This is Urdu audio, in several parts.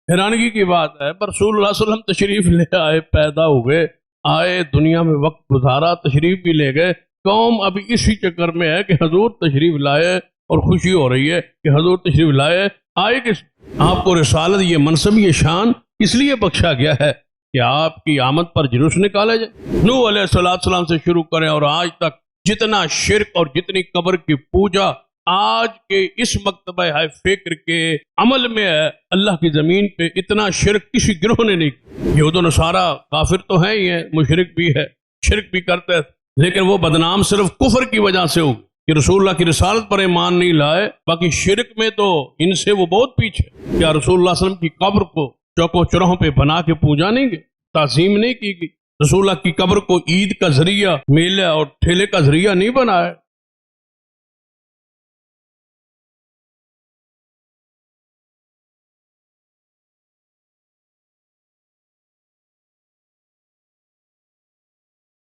حیرانگی کی بات ہے، پر رسول اللہ صلی اللہ علیہ وسلم تشریف لے آئے، پیدا ہوئے، آئے دنیا میں، وقت گزارا، تشریف بھی لے گئے، قوم ابھی اسی چکر میں ہے کہ حضور تشریف لائے، اور خوشی ہو رہی ہے کہ حضور تشریف لائے، آئے کس؟ آپ کو رسالت، یہ منصب، یہ شان اس لیے بخشا گیا ہے کہ آپ کی آمد پر جلوس نکالا جائے۔ نوح علیہ السلام سے شروع کریں اور آج تک جتنا شرک اور جتنی قبر کی پوجا آج کے اس مکتبہ ہے فکر کے عمل میں ہے، اللہ کی زمین پہ اتنا شرک کسی گروہ نے نہیں کیا۔ یہود و نصارہ کافر تو ہیں ہی ہیں، مشرک بھی ہے، شرک بھی کرتے ہیں، لیکن وہ بدنام صرف کفر کی وجہ سے ہو کہ رسول اللہ کی رسالت پر ایمان نہیں لائے۔ باقی شرک میں تو ان سے وہ بہت پیچھے۔ کیا رسول اللہ صلی اللہ علیہ وسلم کی قبر کو چوکوں چوراہوں پہ بنا کے پوجا نہیں گئی، تعظیم نہیں کی گئی؟ رسول اللہ کی قبر کو عید کا ذریعہ، میلہ اور ٹھیلے کا ذریعہ نہیں بنایا۔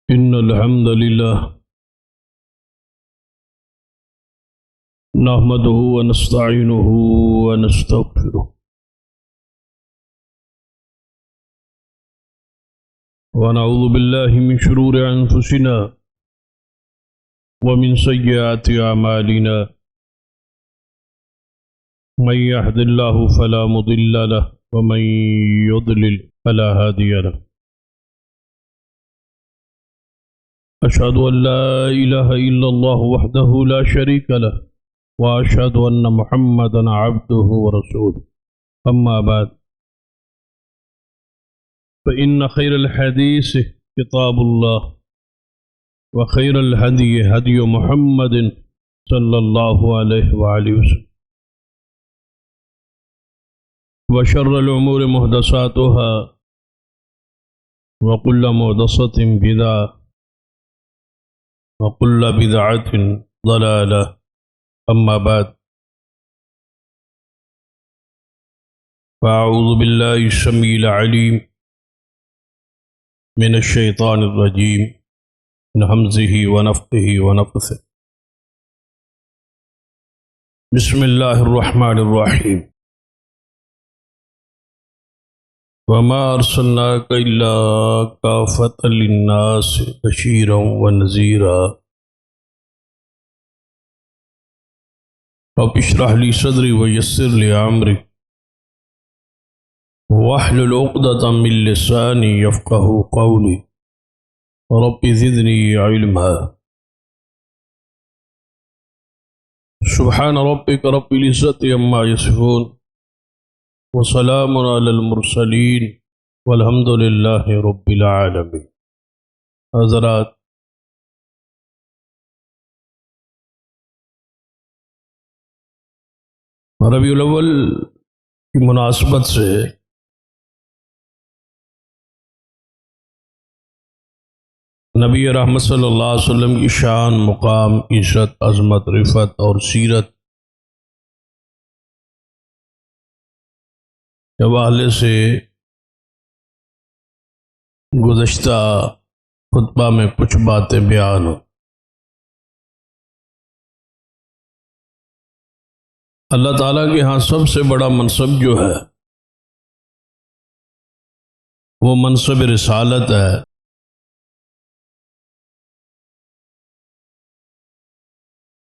ان الحمد للہ نحمده ونستعینه ونستغفره ونعوذ باللہ من شرور انفسنا ومن سیئات اعمالنا من يهد الله فلا مضل له ومن يضلل فلا هادي له أشهد أن لا إله إلا الله وحده لا شريك له وأشهد أن محمدا عبده ورسوله أما بعد فإن خير الحديث كتاب الله وخير الهدي هدي محمد صلى الله عليه وآله وسلم وشر الأمور محدثاتها وكل محدثة بدعة وكل بدعة ضلالة أما بعد فأعوذ بالله السميع العليم من الشيطان الرجيم من همزه ونفخه ونفثه بسم الله الرحمن الرحيم وما أرسلناك إلا كافة للناس بشيرا ونذيرا رب اشرح لي صدري ويسر لي أمري واحلل عقدة من لساني يفقهوا قولي رب زدني علما سبحان ربك رب العزة عما يصفون وسلام على المرسلين والحمد لله رب العالمين۔ حضرات، ربیع الاول کی مناسبت سے نبی رحمت صلی اللہ علیہ وسلم کی شان، مقام، عزت، عظمت، رفعت اور سیرت کے حوالے سے گزشتہ خطبہ میں کچھ باتیں بیان ہوں۔ اللہ تعالیٰ کے ہاں سب سے بڑا منصب جو ہے وہ منصب رسالت ہے۔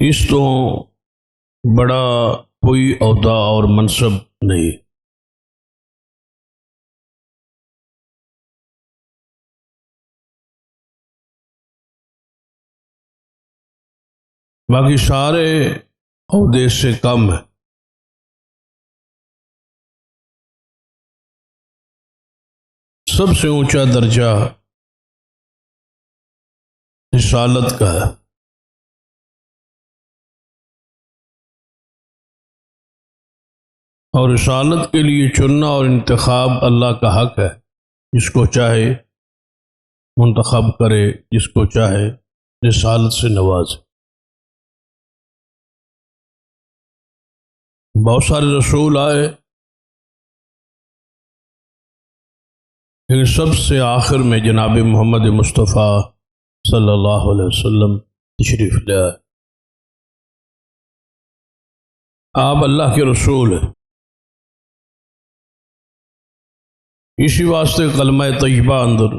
اس تو بڑا کوئی عہدہ اور منصب نہیں۔ باقی سارے عہدے سے کم ہے۔ سب سے اونچا درجہ رسالت کا ہے۔ اور رسالت کے لیے چننا اور انتخاب اللہ کا حق ہے، جس کو چاہے منتخب کرے، جس کو چاہے رسالت سے نوازے۔ بہت سارے رسول آئے، لیکن سب سے آخر میں جناب محمد مصطفیٰ صلی اللہ علیہ وسلم تشریف لے آئے۔ آپ اللہ کے رسول ہیں۔ اسی واسطے کلمہ طیبہ اندر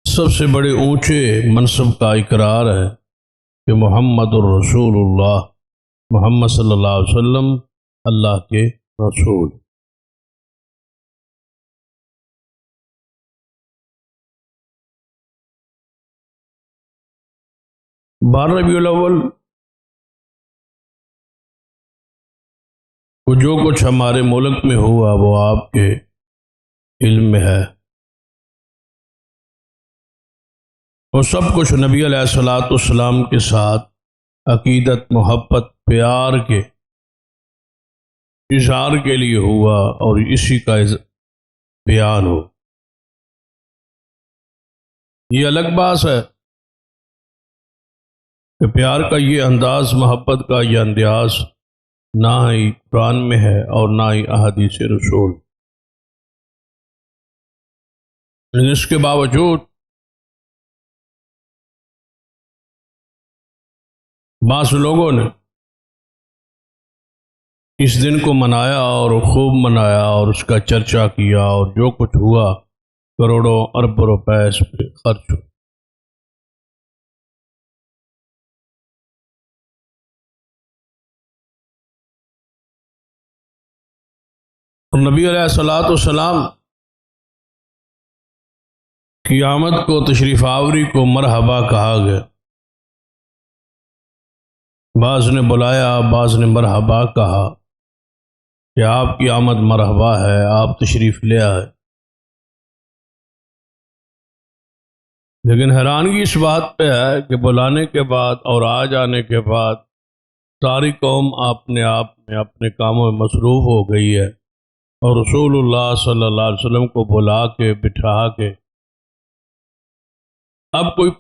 سب سے بڑے اونچے منصب کا اقرار ہے کہ محمد الرسول اللہ، محمد صلی اللہ علیہ وسلم اللہ کے رسول۔ 12 ربیع الاول کو جو کچھ ہمارے ملک میں ہوا وہ آپ کے علم میں ہے، وہ سب کچھ نبی علیہ الصلوۃ والسلام کے ساتھ عقیدت، محبت، پیار کے اظہار کے لیے ہوا اور اسی کا بیان ہو۔ یہ الگ بات ہے کہ پیار کا یہ انداز، محبت کا یہ انداز نہ ہی قرآن میں ہے اور نہ ہی احادیث رسول، لیکن اس کے باوجود بعض لوگوں نے اس دن کو منایا اور خوب منایا اور اس کا چرچا کیا، اور جو کچھ ہوا کروڑوں ارب روپے اس پہ خرچ ہوئے۔ اور نبی علیہ الصلوۃ والسلام کی آمد کو، تشریف آوری کو مرحبا کہا گیا۔ بعض نے بلایا، بعض نے مرحبا کہا کہ آپ کی آمد مرحبا ہے، آپ تشریف لے آئے۔ لیکن حیرانگی اس بات پہ ہے کہ بلانے کے بعد اور آ جانے کے بعد ساری قوم اپنے آپ میں اپنے کاموں میں مصروف ہو گئی ہے، اور رسول اللہ صلی اللہ علیہ وسلم کو بلا کے بٹھا کے اب کوئی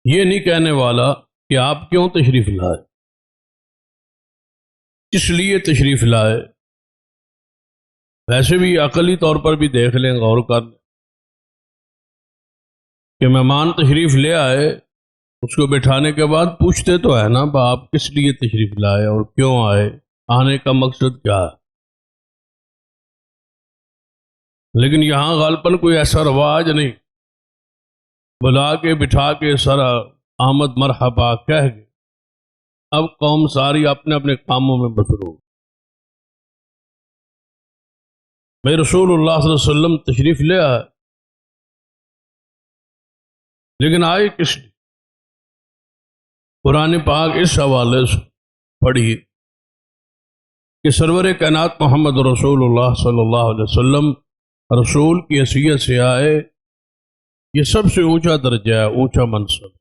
یہ نہیں کہنے والا کہ آپ کیوں تشریف لائے، اس لیے تشریف لائے۔ ویسے بھی عقلی طور پر بھی دیکھ لیں، غور کر لیں کہ مہمان تشریف لے آئے، اس کو بٹھانے کے بعد پوچھتے تو ہے نا آپ کس لیے تشریف لائے اور کیوں آئے، آنے کا مقصد کیا ہے۔ لیکن یہاں غالباً کوئی ایسا رواج نہیں، بلا کے بٹھا کے سارا آمد مرحبا کہہ گئے، اب قوم ساری اپنے اپنے کاموں میں مصروف۔ میں رسول اللہ صلی اللہ علیہ وسلم تشریف لے آئے، لیکن آئے کس لیے؟ قرآن پاک اس حوالے سے پڑھی کہ سرور کائنات محمد رسول اللہ صلی اللہ علیہ وسلم رسول کی حیثیت سے آئے، یہ سب سے اونچا درجہ ہے، اونچا منصب،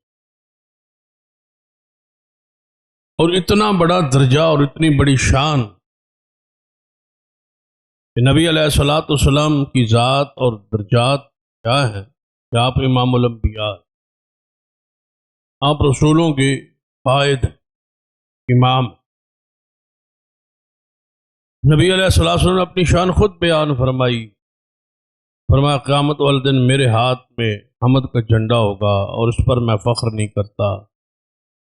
اور اتنا بڑا درجہ اور اتنی بڑی شان کہ نبی علیہ الصلوۃ والسلام کی ذات اور درجات کیا ہیں کہ آپ امام الانبیاء، آپ رسولوں کے قائد، امام۔ نبی علیہ الصلوۃ والسلام نے اپنی شان خود بیان فرمائی، فرمایا قیامت والے دن میرے ہاتھ میں حمد کا جھنڈا ہوگا اور اس پر میں فخر نہیں کرتا،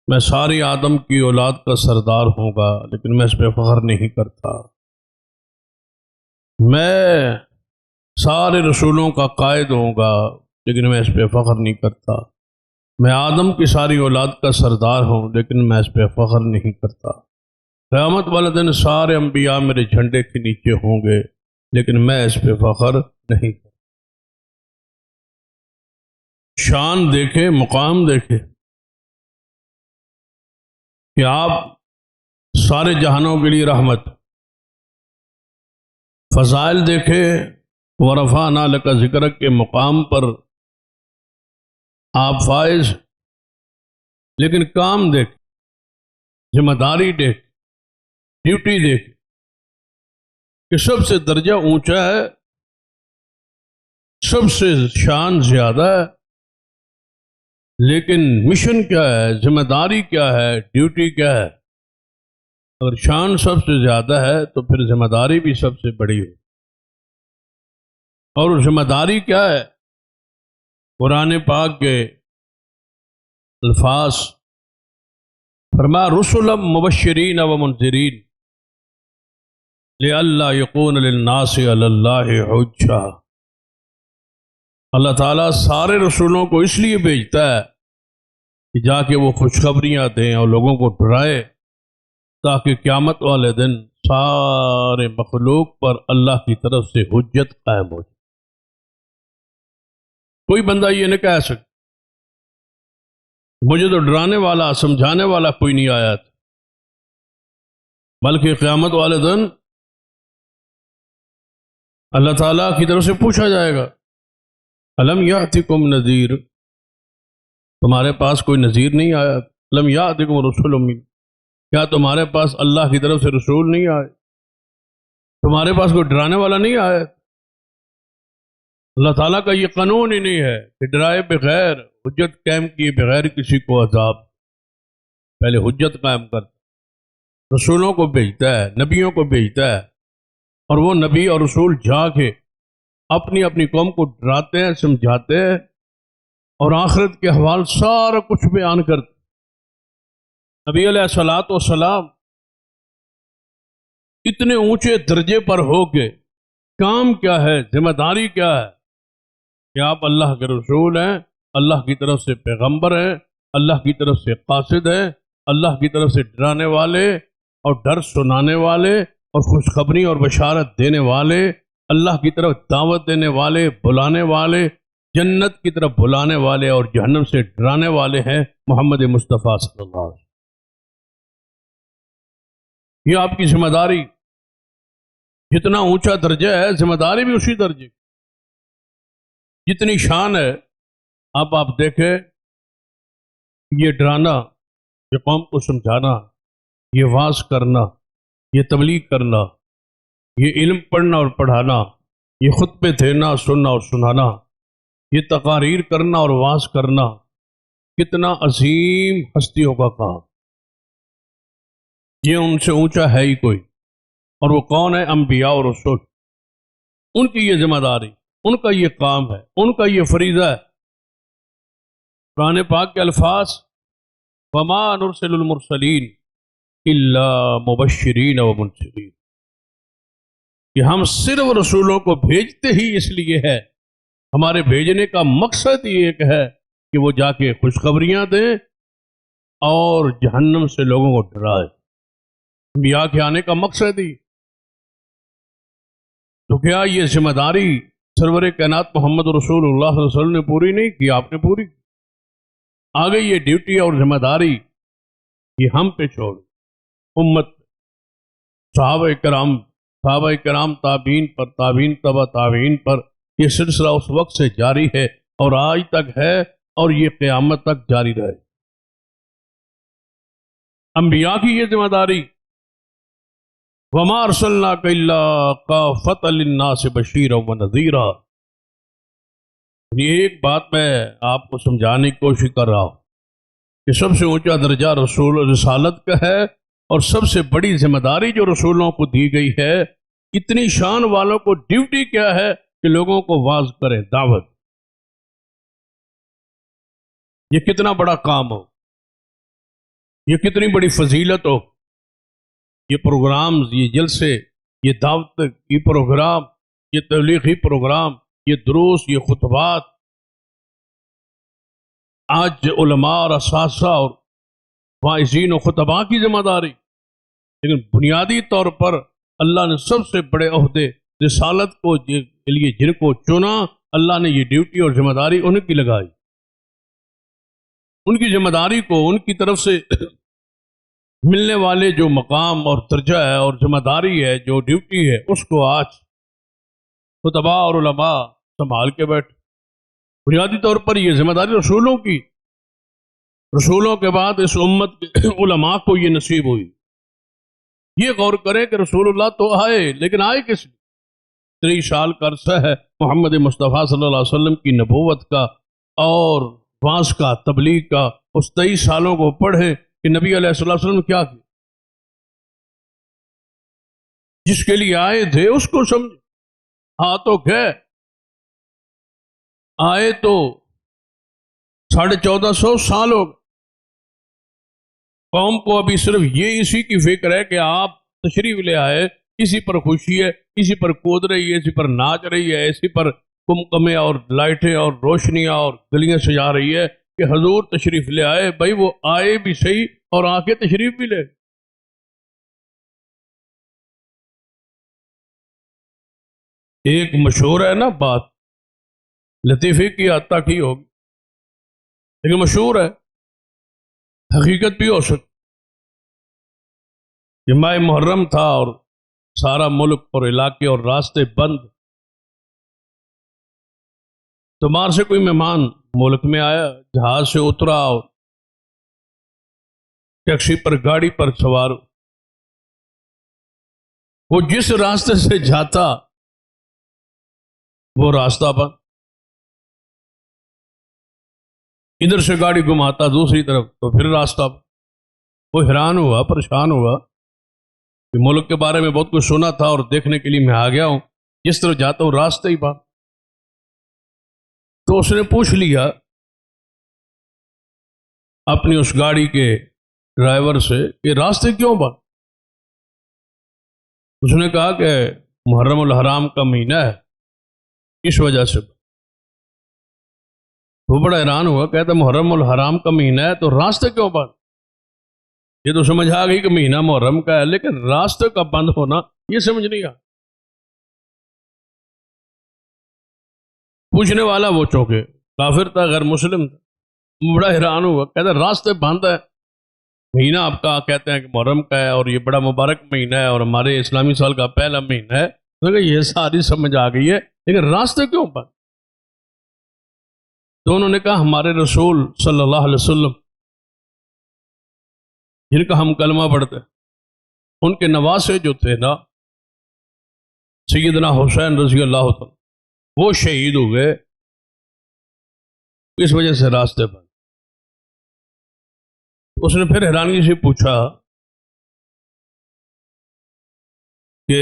میں ساری آدم کی اولاد کا سردار ہوں گا لیکن میں اس پہ فخر نہیں کرتا، میں سارے رسولوں کا قائد ہوں گا لیکن میں اس پہ فخر نہیں کرتا، میں آدم کی ساری اولاد کا سردار ہوں لیکن میں اس پہ فخر نہیں کرتا، قیامت والے دن سارے انبیاء میرے جھنڈے کے نیچے ہوں گے لیکن میں اس پہ فخر نہیں کرتا۔ شان دیکھے، مقام دیکھے کہ آپ سارے جہانوں کے لیے رحمت، فضائل دیکھے، ورفعنا لک ذکرک کے مقام پر آپ فائز، لیکن کام دیکھ، ذمہ داری دیکھ، ڈیوٹی دیکھ کہ سب سے درجہ اونچا ہے، سب سے شان زیادہ ہے، لیکن مشن کیا ہے، ذمہ داری کیا ہے، ڈیوٹی کیا ہے۔ اگر شان سب سے زیادہ ہے تو پھر ذمہ داری بھی سب سے بڑی ہو، اور ذمہ داری کیا ہے؟ قرآن پاک کے الفاظ فرمایا رسلا مبشرین و منذرین، لِأَلَّا يَكُونَ لِلنَّاسِ عَلَى اللَّهِ حُجَّةٌ۔ اللہ تعالیٰ سارے رسولوں کو اس لیے بھیجتا ہے کہ جا کے وہ خوشخبریاں دیں اور لوگوں کو ڈرائے، تاکہ قیامت والے دن سارے مخلوق پر اللہ کی طرف سے حجت قائم ہو جائے۔ کوئی بندہ یہ نہیں کہہ سکتا مجھے تو ڈرانے والا سمجھانے والا کوئی نہیں آیا تھا، بلکہ قیامت والے دن اللہ تعالیٰ کی طرف سے پوچھا جائے گا الم یاتکم نذیر، تمہارے پاس کوئی نذیر نہیں آیا؟ الم یاتکم رسول من، کیا تمہارے پاس اللہ کی طرف سے رسول نہیں آئے؟ تمہارے پاس کوئی ڈرانے والا نہیں آیا؟ اللہ تعالیٰ کا یہ قانون ہی نہیں ہے کہ ڈرائے بغیر، حجت قائم کیے بغیر کسی کو عذاب، پہلے حجت قائم کرتا، رسولوں کو بھیجتا ہے، نبیوں کو بھیجتا ہے، اور وہ نبی اور رسول جا کے اپنی اپنی قوم کو ڈراتے ہیں، سمجھاتے ہیں، اور آخرت کے حوال سارا کچھ بیان کرتے۔ نبی علیہ الصلوۃ والسلام اتنے اونچے درجے پر ہو کے کام کیا ہے، ذمہ داری کیا ہے کہ آپ اللہ کے رسول ہیں، اللہ کی طرف سے پیغمبر ہیں، اللہ کی طرف سے قاصد ہیں، اللہ کی طرف سے ڈرانے والے اور ڈر سنانے والے اور خوشخبری اور بشارت دینے والے، اللہ کی طرف دعوت دینے والے، بلانے والے، جنت کی طرف بلانے والے اور جہنم سے ڈرانے والے ہیں محمد مصطفیٰ صلی اللہ علیہ وسلم۔ یہ آپ کی ذمہ داری، جتنا اونچا درجہ ہے ذمہ داری بھی اسی درجے، جتنی شان ہے۔ اب آپ دیکھیں یہ ڈرانا، یہ قوم کو سمجھانا، یہ واعظ کرنا، یہ تبلیغ کرنا، یہ علم پڑھنا اور پڑھانا، یہ خطبے دینا، سننا اور سنانا، یہ تقاریر کرنا اور واعظ کرنا، کتنا عظیم ہستیوں کا کام، یہ ان سے اونچا ہے ہی کوئی۔ اور وہ کون ہے؟ انبیاء اور رسول، ان کی یہ ذمہ داری، ان کا یہ کام ہے، ان کا یہ فریضہ ہے۔ قرآن پاک کے الفاظ وَمَا نُرْسِلُ الْمُرْسَلِينَ إِلَّا مُبَشِّرِينَ وَمُنذِرِينَ، کہ ہم صرف رسولوں کو بھیجتے ہی اس لیے ہے، ہمارے بھیجنے کا مقصد یہ ایک ہے کہ وہ جا کے خوشخبریاں دیں اور جہنم سے لوگوں کو ڈرائے۔ انبیاء کے آنے کا مقصد ہی تو کیا یہ ذمہ داری سرور کائنات محمد رسول اللہ صلی اللہ علیہ وسلم نے پوری نہیں کی؟ آپ نے پوری کی۔ آگے یہ ڈیوٹی اور ذمہ داری یہ ہم پہ چھوڑ، امت، صحابہ کرام تابعین پر، تابعین تبع تابعین پر، یہ سلسلہ اس وقت سے جاری ہے اور آج تک ہے اور یہ قیامت تک جاری رہے۔ انبیاء کی یہ ذمہ داری وَمَا أَرْسَلْنَاكَ إِلَّا كَافَّةً لِلنَّاسِ بَشِيرًا وَنَذِيرًا۔ یہ ایک بات میں آپ کو سمجھانے کی کوشش کر رہا ہوں کہ سب سے اونچا درجہ رسول رسالت کا ہے، اور سب سے بڑی ذمہ داری جو رسولوں کو دی گئی ہے، اتنی شان والوں کو ڈیوٹی کیا ہے کہ لوگوں کو واعظ کریں، دعوت۔ یہ کتنا بڑا کام ہو، یہ کتنی بڑی فضیلت ہو، یہ پروگرامز، یہ جلسے، یہ دعوت، یہ پروگرام، یہ تبلیغی پروگرام، یہ دروس، یہ خطبات، آج علماء اور اساتذہ اور واعظین و خطباء کی ذمہ داری، لیکن بنیادی طور پر اللہ نے سب سے بڑے عہدے رسالت کو کے لیے جن کو چنا، اللہ نے یہ ڈیوٹی اور ذمہ داری ان کی لگائی۔ ان کی ذمہ داری کو، ان کی طرف سے ملنے والے جو مقام اور درجہ ہے اور ذمہ داری ہے، جو ڈیوٹی ہے، اس کو آج خطباء اور علماء سنبھال کے بیٹھے۔ بنیادی طور پر یہ ذمہ داری رسولوں کی، رسولوں کے بعد اس امت کے علماء کو یہ نصیب ہوئی۔ یہ غور کریں کہ رسول اللہ تو آئے، لیکن آئے کس لیے؟ 23 سال کا عرصہ ہے محمد مصطفیٰ صلی اللہ علیہ وسلم کی نبوت کا اور واعظ کا، تبلیغ کا۔ اس 23 سالوں کو پڑھیں کہ نبی علیہ الصلوۃ والسلام نے کیا کیا، جس کے لیے آئے تھے اس کو سمجھ۔ ہاں تو گئے، آئے تو 1450 سال ہو گئے، قوم کو ابھی صرف یہ اسی کی فکر ہے کہ آپ تشریف لے آئے، اسی پر خوشی ہے، اسی پر کود رہی ہے، اسی پر ناچ رہی ہے، اسی پر کمکمے اور لائٹیں اور روشنیاں اور گلیاں سجا رہی ہے کہ حضور تشریف لے آئے۔ بھائی وہ آئے بھی صحیح اور آ کے تشریف بھی لے۔ ایک مشہور ہے نا بات، لطیفے کی عطا کی ہوگی لیکن مشہور ہے، حقیقت بھی ہو سکتی کہ ماہ محرم تھا اور سارا ملک اور علاقے اور راستے بند، تو باہر سے کوئی مہمان ملک میں آیا، جہاز سے اترا اور ٹیکسی پر گاڑی پر سوار، وہ جس راستے سے جاتا وہ راستہ بند، ادھر سے گاڑی گھماتا دوسری طرف تو پھر راستہ بند۔ وہ حیران ہوا، پریشان ہوا کہ ملک کے بارے میں بہت کچھ سنا تھا اور دیکھنے کے لیے میں آ گیا ہوں، جس طرف جاتا ہوں راستے ہی بند۔ تو اس نے پوچھ لیا اپنی اس گاڑی کے ڈرائیور سے کہ راستے کیوں بند؟ اس نے کہا کہ محرم الحرام کا مہینہ ہے، اس وجہ سے۔ وہ بڑا حیران ہوا، کہتا محرم الحرام کا مہینہ ہے تو راستے کیوں بند؟ یہ تو سمجھ آ گئی کہ مہینہ محرم کا ہے، لیکن راستے کا بند ہونا یہ سمجھ نہیں آ۔ پوچھنے والا وہ چونکے کافر تھا، غیر مسلم تھا، بڑا حیران ہوا، کہتا راستے بند ہے، مہینہ آپ کا کہتے ہیں کہ محرم کا ہے اور یہ بڑا مبارک مہینہ ہے اور ہمارے اسلامی سال کا پہلا مہینہ ہے، تو یہ ساری سمجھ آ گئی ہے لیکن راستے کیوں بند؟ تو انہوں نے کہا ہمارے رسول صلی اللہ علیہ وسلم جن کا ہم کلمہ پڑھتے ہیں، ان کے نواسے جو تھے نا سیدنا حسین رضی اللہ عنہ، وہ شہید ہوئے، اس وجہ سے راستے بند۔ اس نے پھر حیرانگی سے پوچھا کہ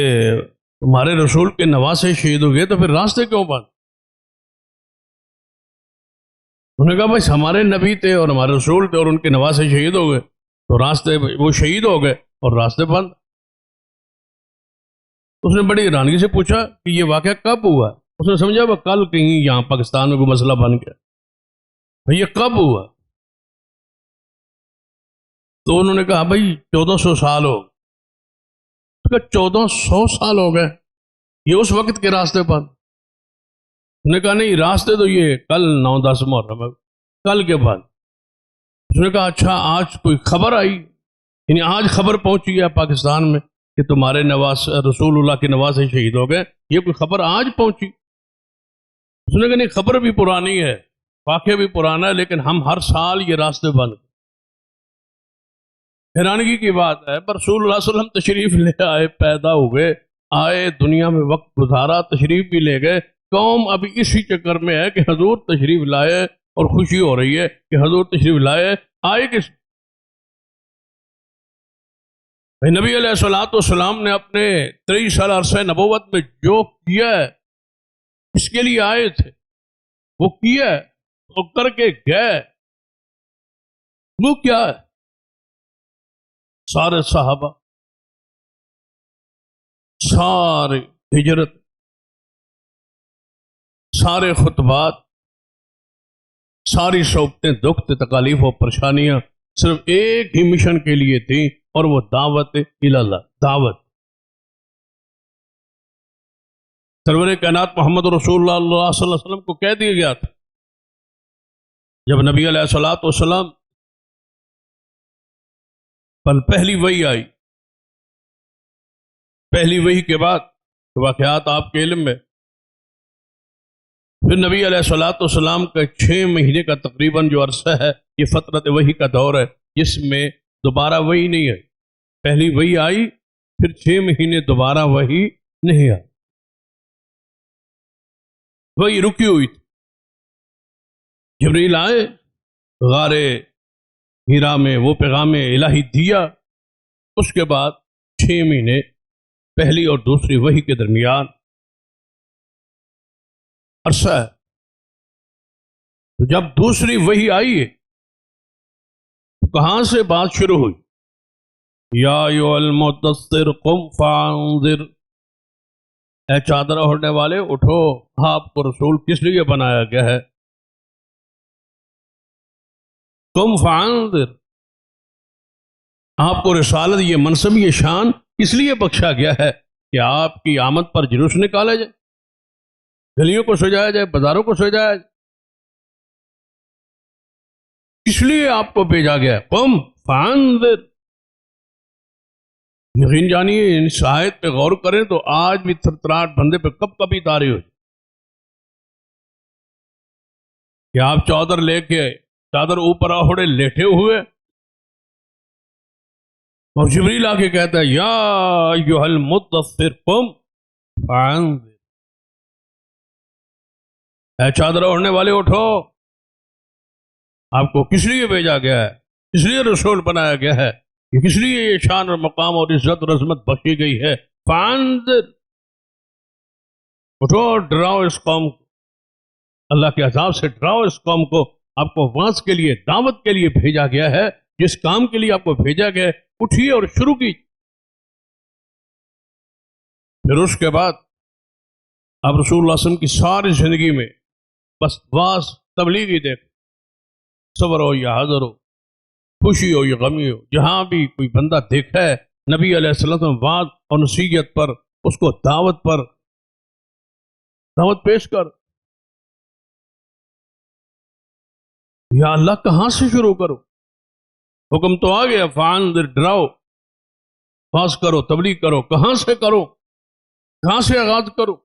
ہمارے رسول کے نواسے شہید ہو گئے تو پھر راستے کیوں بند؟ انہوں نے کہا بس ہمارے نبی تھے اور ہمارے رسول تھے اور ان کے نواسے شہید ہو گئے تو راستے وہ شہید ہو گئے اور راستے بند۔ اس نے بڑی حیرانگی سے پوچھا کہ یہ واقعہ کب ہوا؟ اس نے سمجھا وہ کل کہیں یہاں پاکستان میں کوئی مسئلہ بن گیا، یہ کب ہوا؟ تو انہوں نے کہا بھائی 1400 سال ہو گئے۔ 1400 سال ہو گئے، یہ اس وقت کے راستے بند؟ انہوں نے کہا نہیں، راستے تو یہ کل 9-10 محرم ہے، کل کے بعد۔ اس نے کہا اچھا آج کوئی خبر آئی، یعنی آج خبر پہنچی ہے پاکستان میں کہ تمہارے رسول اللہ کے نواسے شہید ہو گئے، یہ کوئی خبر آج پہنچی؟ اس نے کہا نہیں، خبر بھی پرانی ہے، واقعہ بھی پرانا ہے، لیکن ہم ہر سال یہ راستے بند۔ حیرانگی کی بات ہے، پر رسول اللہ صلی اللہ علیہ وسلم تشریف لے آئے، پیدا ہوئے، آئے دنیا میں، وقت گزارا، تشریف بھی لے گئے، قوم ابھی اسی چکر میں ہے کہ حضور تشریف لائے اور خوشی ہو رہی ہے کہ حضور تشریف لائے، آئے کس؟ نبی علیہ الصلوۃ والسلام نے اپنے 23 سال عرصہ نبوت میں جو کیا ہے، اس کے لیے آئے تھے، وہ کیا ہے، وہ کر کے گئے۔ وہ کیا ہے؟ سارے صحابہ، سارے ہجرت، سارے خطبات، ساری صحبتیں، دکھ تکالیف و پریشانیاں صرف ایک ہی مشن کے لیے تھیں، اور وہ دعوت اللہ، دعوت۔ سرور کائنات محمد رسول اللہ صلی اللہ علیہ وسلم کو کہہ دیا گیا تھا جب نبی علیہ الصلوۃ والسلام پر پہلی وحی آئی، پہلی وحی کے بعد واقعات آپ کے علم میں، پھر نبی علیہ الصلوۃ والسلام کا 6 مہینے کا تقریباً جو عرصہ ہے، یہ فترت وحی کا دور ہے، جس میں دوبارہ وحی نہیں آئی۔ پہلی وحی آئی، پھر 6 مہینے دوبارہ وحی نہیں آئی، وحی رکی ہوئی تھی۔ جبریل آئے، غار ہیرا میں وہ پیغام الہی دیا، اس کے بعد 6 مہینے پہلی اور دوسری وحی کے درمیان عرصہ ہے۔ تو جب دوسری وحی آئی ہے تو کہاں سے بات شروع ہوئی؟ یا ایھا المدثر قم فانذر، اے چادر اوڑھنے والے اٹھو، آپ کو رسول کس لیے بنایا گیا ہے؟ قم فانذر، آپ کو رسالت، یہ منصب، یہ شان اس لیے بخشا گیا ہے کہ آپ کی آمد پر جلوس نکالا جائے، گلیوں کو سجایا جائے، بازاروں کو سجایا جائے، اس لیے آپ کو بھیجا گیا ہے۔ قم فانذر، یقین جانیے اس آیت پہ غور کریں تو آج بھی تھرتھراہٹ بندے پہ کب کبھی طاری ہو کہ آپ چادر لے کے، چادر اوپر اوڑھے لیٹے ہوئے، اور جبریل آ کے کہتا ہے یا ایھا المدثر قم فانذر، اے چادر اوڑھنے والے اٹھو، آپ کو کس لیے بھیجا گیا ہے، کس لیے رسول بنایا گیا ہے، کہ کس لیے یہ شان اور مقام اور عزت اور عظمت بخشی گئی ہے۔ فانذر، اٹھو اور ڈراؤ اس قوم کو، اللہ کے عذاب سے ڈراؤ اس قوم کو، آپ کو وعظ کے لیے، دعوت کے لیے بھیجا گیا ہے، جس کام کے لیے آپ کو بھیجا گیا ہے اٹھیے اور شروع کی۔ پھر اس کے بعد آپ رسول اللہ صلی اللہ علیہ وسلم کی ساری زندگی میں بس وعظ تبلیغ ہی دیکھ، صبر ہو یا حضر ہو، خوشی ہو یا غمی ہو، جہاں بھی کوئی بندہ دیکھا ہے نبی علیہ السلام وعظ اور نصیحت پر، اس کو دعوت پر، دعوت پیش کر۔ یا اللہ کہاں سے شروع کرو؟ حکم تو آ گیا، فانذر، ڈراؤ، وعظ کرو، تبلیغ کرو، کہاں سے کرو، کہاں سے آغاز کرو؟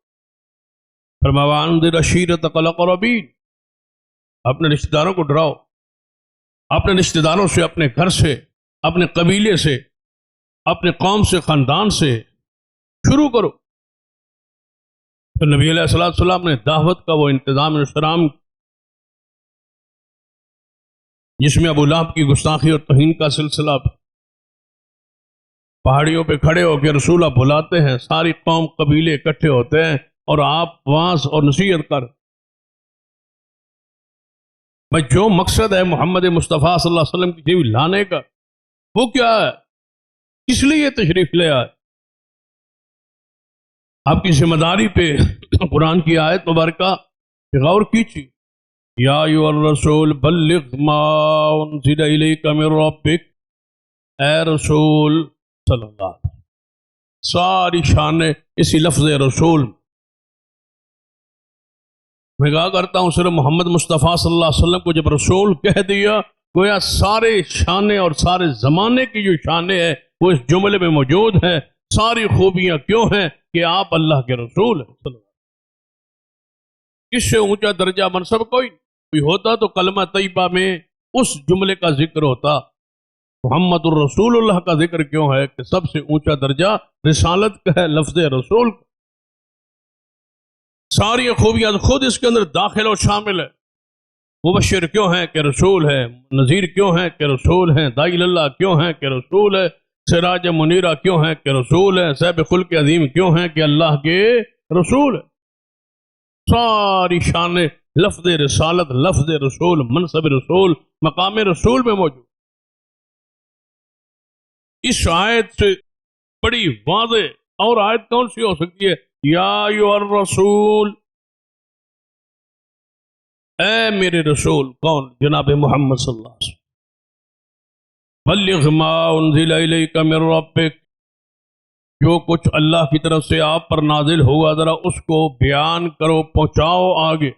فرمایا وانذر عشیرتک الاقربین، اپنے رشتہ داروں کو ڈراؤ، اپنے رشتہ داروں سے، اپنے گھر سے، اپنے قبیلے سے، اپنے قوم سے، خاندان سے شروع کرو۔ پھر نبی علیہ السلام نے دعوت کا وہ انتظام انشرام جس میں ابو لہب کی گستاخی اور توہین کا سلسلہ، پہاڑیوں پہ کھڑے ہو کے رسول آپ بلاتے ہیں، ساری قوم قبیلے اکٹھے ہوتے ہیں اور آپ وعظ اور نصیحت کر، بھائی جو مقصد ہے محمد مصطفیٰ صلی اللہ علیہ وسلم کی تشریف لانے کا، وہ کیا ہے؟ کس لیے تشریف لے آئے؟ آپ کی ذمہ داری پہ قرآن کی آیت مبارکہ پہ غور کیجیے، یا ایھا الرسول بلغ ما انزل الیک من ربک، اے رسول صلی اللہ علیہ وسلم، ساری شانیں اسی لفظ رسول میں کہا کرتا ہوں، صرف محمد مصطفیٰ صلی اللہ علیہ وسلم کو جب رسول کہہ دیا، گویا سارے شانے اور سارے زمانے کی جو شانیں ہیں وہ اس جملے میں موجود ہیں، ساری خوبیاں کیوں ہیں کہ آپ اللہ کے رسول ہیں صلی اللہ علیہ وسلم۔ اس سے اونچا درجہ منصب کوئی ہوتا تو کلمہ طیبہ میں اس جملے کا ذکر ہوتا، محمد الرسول اللہ کا ذکر کیوں ہے کہ سب سے اونچا درجہ رسالت کا ہے، لفظ رسول کا۔ ساری خوبیاں خود اس کے اندر داخل اور شامل ہے۔ مبشر کیوں ہیں کہ رسول ہے، نذیر کیوں ہیں کہ رسول ہیں، داعی اللہ کیوں ہیں کہ رسول ہے، سراج منیرہ کیوں ہیں کہ رسول ہے، صاحب خلق عظیم کیوں ہیں کہ اللہ کے رسول ہے۔ ساری شانیں لفظ رسالت، لفظ رسول، منصب رسول، مقام رسول میں موجود۔ اس آیت سے بڑی واضح اور آیت کون سی ہو سکتی ہے؟ یا ایھا الرسول، اے میرے رسول، کون؟ جناب محمد صلی اللہ علیہ وسلم، بلغ ما انزل الیک من ربک، جو کچھ اللہ کی طرف سے آپ پر نازل ہوا ذرا اس کو بیان کرو، پہنچاؤ آگے،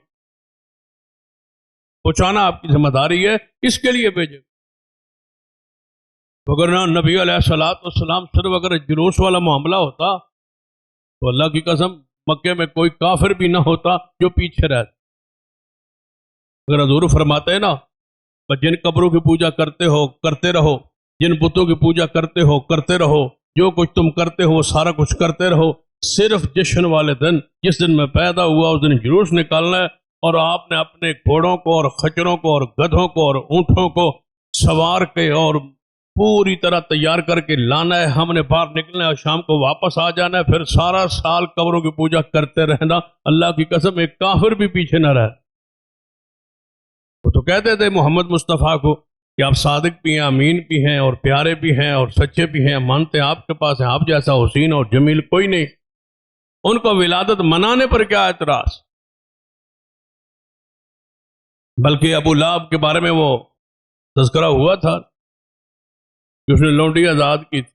پہنچانا آپ کی ذمہ داری ہے، اس کے لیے بھیجے۔ اگر نبی علیہ السلام صرف اگر جلوس والا معاملہ ہوتا تو اللہ کی قسم مکے میں کوئی کافر بھی نہ ہوتا جو پیچھے رہتا۔ اگر حضور فرماتے ہیں نا، جن قبروں کی پوجا کرتے ہو کرتے رہو، جن بتوں کی پوجا کرتے ہو کرتے رہو، جو کچھ تم کرتے ہو وہ سارا کچھ کرتے رہو، صرف جشن والے دن، جس دن میں پیدا ہوا اس دن جلوس نکالنا ہے، اور آپ نے اپنے گھوڑوں کو اور خچروں کو اور گدھوں کو اور اونٹوں کو سوار کے اور پوری طرح تیار کر کے لانا ہے، ہم نے باہر نکلنا ہے اور شام کو واپس آ جانا ہے، پھر سارا سال قبروں کی پوجا کرتے رہنا۔ اللہ کی قسم ایک کافر بھی پیچھے نہ رہے۔ وہ تو کہتے تھے محمد مصطفیٰ کو کہ آپ صادق بھی ہیں، امین بھی ہیں، اور پیارے بھی ہیں، اور سچے بھی ہیں، مانتے آپ کے پاس ہیں، آپ جیسا حسین اور جمیل کوئی نہیں۔ ان کو ولادت منانے پر کیا اعتراض؟ بلکہ ابو لہب کے بارے میں وہ تذکرہ ہوا تھا کہ اس نے لونڈی آزاد کی تھی۔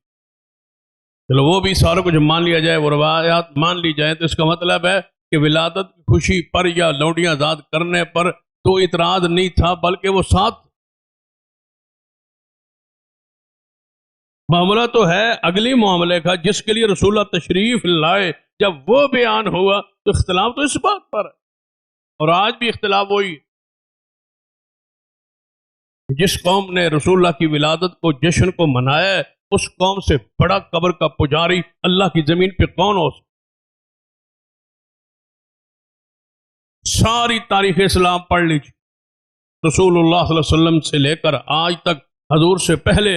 چلو وہ بھی سارا کچھ مان لیا جائے، وہ روایات مان لی جائیں، تو اس کا مطلب ہے کہ ولادت کی خوشی پر یا لونڈیاں آزاد کرنے پر تو اعتراض نہیں تھا، بلکہ وہ ساتھ معاملہ تو ہے اگلی معاملے کا جس کے لیے رسول اللہ تشریف لائے۔ جب وہ بیان ہوا تو اختلاف تو اس بات پر ہے، اور آج بھی اختلاف وہی ہے۔ جس قوم نے رسول اللہ کی ولادت کو، جشن کو منایا ہے، اس قوم سے بڑا قبر کا پجاری اللہ کی زمین پہ کون ہو سکتا؟ ساری تاریخ اسلام پڑھ لیجیے، رسول اللہ صلی اللہ علیہ وسلم سے لے کر آج تک حضور سے پہلے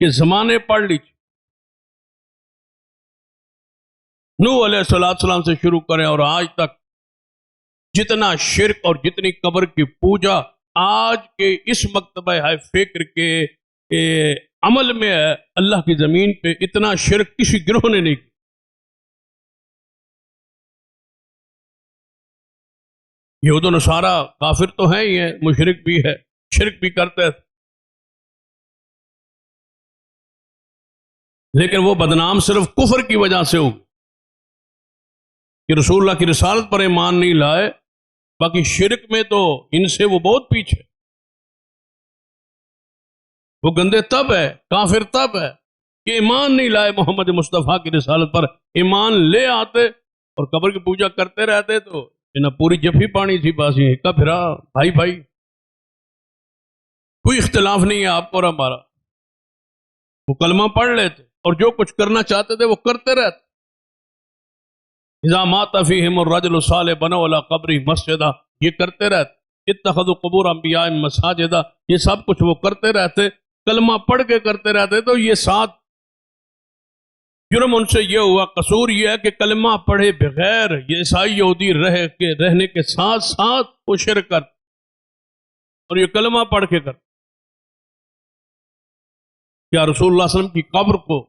کے زمانے پڑھ لیجیے، نوح علیہ السلام سے شروع کریں اور آج تک جتنا شرک اور جتنی قبر کی پوجا آج کے اس مکتبہ ہے فکر کے عمل میں ہے، اللہ کی زمین پہ اتنا شرک کسی گروہ نے نہیں کیا۔ یہود و نصارہ کافر تو ہیں ہی ہیں، مشرک بھی ہے، شرک بھی کرتے ہیں، لیکن وہ بدنام صرف کفر کی وجہ سے ہو کہ رسول اللہ کی رسالت پر ایمان نہیں لائے، باقی شرک میں تو ان سے وہ بہت پیچھے۔ وہ گندے تب ہے، کافر تب ہے کہ ایمان نہیں لائے محمد مصطفیٰ کی رسالت پر، ایمان لے آتے اور قبر کی پوجا کرتے رہتے تو انہیں پوری جفی پانی تھی باسی کا پھرا بھائی بھائی۔ کوئی اختلاف نہیں ہے آپ کو اور ہمارا، وہ کلمہ پڑھ لیتے اور جو کچھ کرنا چاہتے تھے وہ کرتے رہتے۔ اذا مات فیہم الرجل الصالح بنوا علی قبرہ مسجدا، یہ کرتے رہتے۔ اتخذوا قبور انبیاء مساجدا، یہ سب کچھ وہ کرتے رہتے، کلمہ پڑھ کے کرتے رہتے۔ تو یہ ساتھ جرم ان سے یہ ہوا، قصور یہ ہے کہ کلمہ پڑھے بغیر یہ عیسائی یہودی رہنے کے ساتھ ساتھ وہ شرک کرتے اور یہ کلمہ پڑھ کے کرتے۔ کیا رسول اللہ صلی اللہ علیہ وسلم کی قبر کو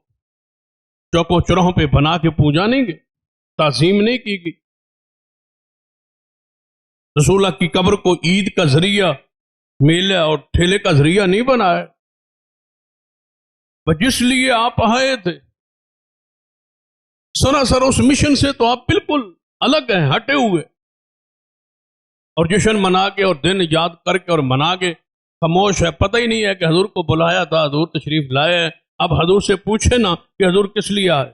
چوکوں چوراہوں پہ بنا کے پوجا نہیں گئے، تعظیم نہیں کی گئی؟ رسول اللہ کی قبر کو عید کا ذریعہ، میلہ اور ٹھیلے کا ذریعہ نہیں بنایا، جس لیے آپ آئے تھے سراسر اس مشن سے تو آپ بالکل الگ ہیں، ہٹے ہوئے، اور جشن منا کے اور دن یاد کر کے اور منا کے خاموش ہے، پتہ ہی نہیں ہے کہ حضور کو بلایا تھا، حضور تشریف لائے ہیں۔ اب حضور سے پوچھے نا کہ حضور کس لیے آئے،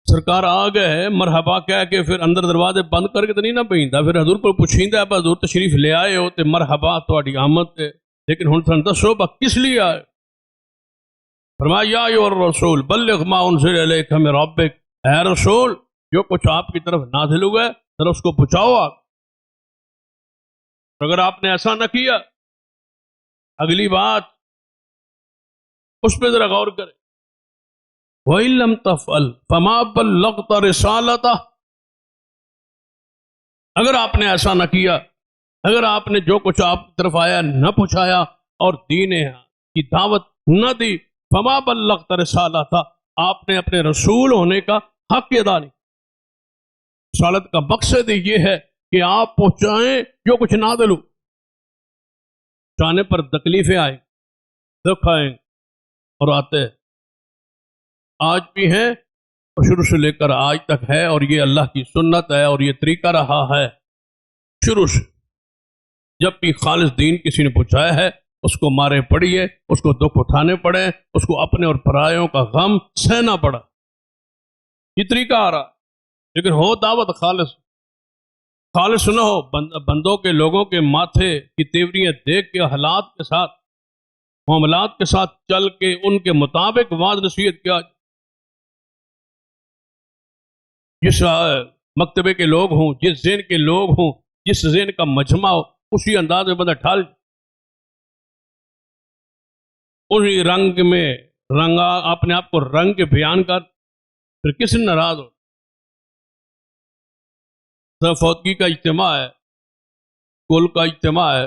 سرکار آ گئے مرحبا کہہ کے پھر اندر دروازے بند کر کے تو نہیں نہ بہیندا، پھر حضور کو پوچھیندا ہے حضور تشریف لے آئے ہو تے مرحبا تہاڈی آمد تے، لیکن ہن تھن دسو با کس لیے آئے؟ فرمایا یا ایھا الرسول بلغ ما انزل الیک من ربک، اے رسول جو کچھ آپ کی طرف نازل ہوا ہے ذرا اس کو پہنچاؤ آپ۔ اگر آپ نے ایسا نہ کیا، اگلی بات اس پہ ذرا غور کریں، وَإِن لَّمْ تَفْعَلْ فَمَا بَلَّغْتَ رِسَالَتَهُ، اگر آپ نے ایسا نہ کیا، اگر آپ نے جو کچھ آپ کی طرف آیا نہ پہنچایا اور دین کی دعوت نہ دی، فما بلغت رسالتہ، آپ نے اپنے رسول ہونے کا حق ادا نہیں۔ رسالت کا مقصد یہ ہے کہ آپ پہنچائیں جو کچھ نازل ہو، پہنچانے پر تکلیفیں آئیں، دکھ آئیں اور آتے ہیں، آج بھی ہیں اور شروع سے لے کر آج تک ہے، اور یہ اللہ کی سنت ہے اور یہ طریقہ رہا ہے شروع سے۔ جب بھی خالص دین کسی نے پہنچایا ہے اس کو مارے پڑیے، اس کو دکھ اٹھانے پڑے، اس کو اپنے اور پرایوں کا غم سہنا پڑا، یہ طریقہ آ رہا۔ لیکن ہو دعوت خالص، خالص نہ ہو، بندوں کے لوگوں کے ماتھے کی تیوریاں دیکھ کے، حالات کے ساتھ، معاملات کے ساتھ چل کے ان کے مطابق واعظ نصیحت کیا، جس مکتبے کے لوگ ہوں، جس ذہن کے لوگ ہوں، جس ذہن کا مجمع ہو، اسی انداز میں بندہ ڈھال، اسی رنگ میں رنگا اپنے آپ کو رنگ کے بیان کر، پھر کس نے ناراض ہو؟ فوتگی کا اجتماع ہے، کل کا اجتماع ہے،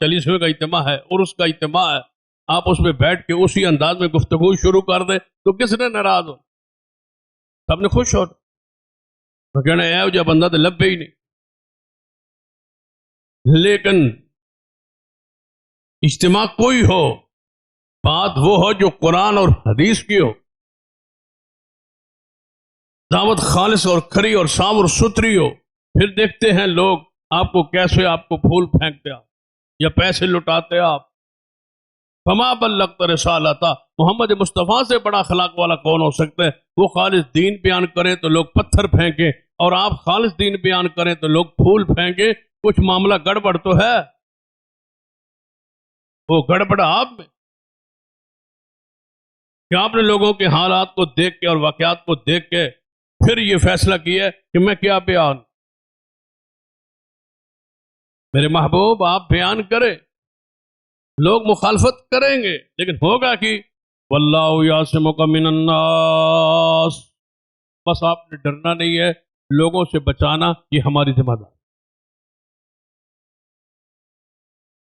40ویں کا اجتماع ہے، عرس کا اجتماع ہے، آپ اس میں بیٹھ کے اسی انداز میں گفتگو شروع کر دیں تو کس نے ناراض ہو؟ سب نے خوش ہو تو کہنا ہے جو بندہ تو لبے ہی نہیں. لیکن اجتماع کوئی ہو، بات وہ ہو جو قرآن اور حدیث کی ہو، دعوت خالص اور کھری اور صاف اور ستھری ہو، پھر دیکھتے ہیں لوگ آپ کو کیسے آپ کو پھول پھینکتے آپ یا پیسے لٹاتے آپ. فما بلغت رسالتا، محمد مصطفیٰ سے بڑا اخلاق والا کون ہو سکتا ہے؟ وہ خالص دین بیان کریں تو لوگ پتھر پھینکیں، اور آپ خالص دین بیان کریں تو لوگ پھول پھینکیں. کچھ معاملہ گڑبڑ تو ہے، وہ گڑبڑ آپ میں کہ آپ نے لوگوں کے حالات کو دیکھ کے اور واقعات کو دیکھ کے پھر یہ فیصلہ کیا کہ میں کیا بیان. میرے محبوب آپ بیان کریں، لوگ مخالفت کریں گے لیکن ہوگا کہ واللہ یعصمک من الناس، بس آپ نے ڈرنا نہیں ہے، لوگوں سے بچانا یہ ہماری ذمہ داری.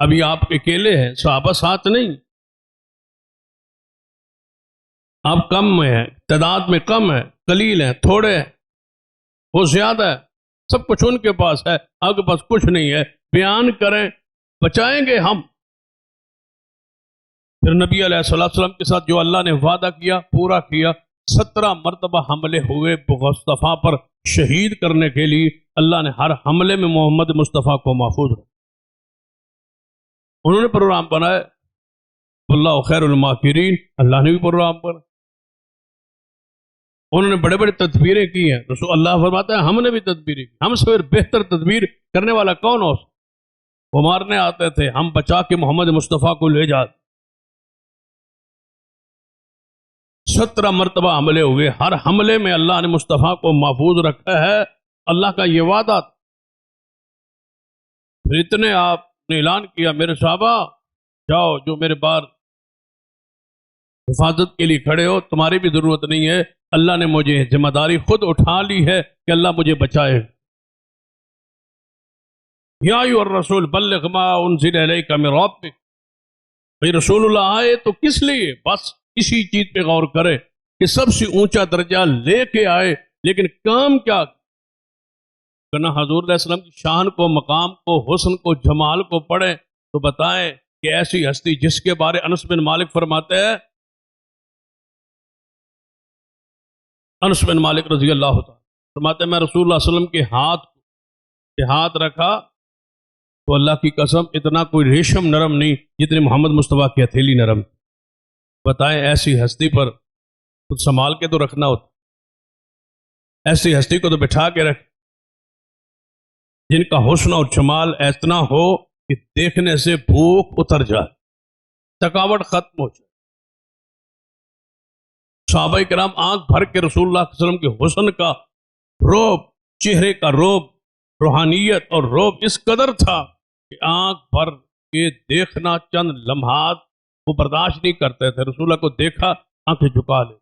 ابھی آپ اکیلے ہیں، صحابہ ساتھ نہیں، آپ کم میں ہیں، تعداد میں کم ہے، قلیل ہیں، تھوڑے ہیں، وہ زیادہ ہے، سب کچھ ان کے پاس ہے، آپ کے پاس کچھ نہیں ہے. بیان کریں، بچائیں گے ہم. پھر نبی علیہ السلام کے ساتھ جو اللہ نے وعدہ کیا پورا کیا. 17 مرتبہ حملے ہوئے مصطفیٰ پر شہید کرنے کے لیے، اللہ نے ہر حملے میں محمد مصطفیٰ کو محفوظ رکھا. انہوں نے پروگرام بنایا، اللہ خیر الماکرین، اللہ نے بھی پروگرام بنا. انہوں نے بڑے بڑے تدبیریں کی ہیں، رسول اللہ فرماتا ہے ہم نے بھی تدبیریں کی. ہم سے بہتر تدبیر کرنے والا کون ہو؟ وہ مارنے آتے تھے، ہم بچا کے محمد مصطفیٰ کو لے جاتے. 17 مرتبہ حملے ہوئے، ہر حملے میں اللہ نے مصطفیٰ کو محفوظ رکھا ہے. اللہ کا یہ وعدہ. پھر اتنے آپ نے اعلان کیا میرے صحابہ جاؤ، جو میرے بار حفاظت کے لیے کھڑے ہو، تمہاری بھی ضرورت نہیں ہے، اللہ نے مجھے ذمہ داری خود اٹھا لی ہے کہ اللہ مجھے بچائے. یا ایھا الرسول بلغ ما انزل الیک من ربک، بھئی رسول اللہ آئے تو کس لیے؟ بس اسی چیز پہ غور کرے کہ سب سے اونچا درجہ لے کے آئے، لیکن کام کیا کرنا؟ حضور علیہ السلام کی شان کو، مقام کو، حسن کو، جمال کو پڑھیں تو بتائیں کہ ایسی ہستی جس کے بارے انس بن مالک فرماتے ہیں، انس بن مالک رضی اللہ تعالیٰ فرماتے ہیں میں رسول اللہ صلی اللہ علیہ وسلم کے ہاتھ رکھا تو اللہ کی قسم اتنا کوئی ریشم نرم نہیں جتنی محمد مصطفیٰ کی ہتھیلی نرم. بتائیں ایسی ہستی پر کچھ سنبھال کے تو رکھنا ہوتا، ایسی ہستی کو تو بٹھا کے رکھ جن کا حسن اور جمال اتنا ہو کہ دیکھنے سے بھوک اتر جائے، تھکاوٹ ختم ہو جائے. صحابہ کرام آنکھ بھر کے رسول اللہ صلی اللہ علیہ وسلم کے حسن کا روب، چہرے کا روب، روحانیت اور روب اس قدر تھا کہ آنکھ بھر کے دیکھنا چند لمحات وہ برداشت نہیں کرتے تھے. رسول اللہ کو دیکھا آنکھیں جھکا لے.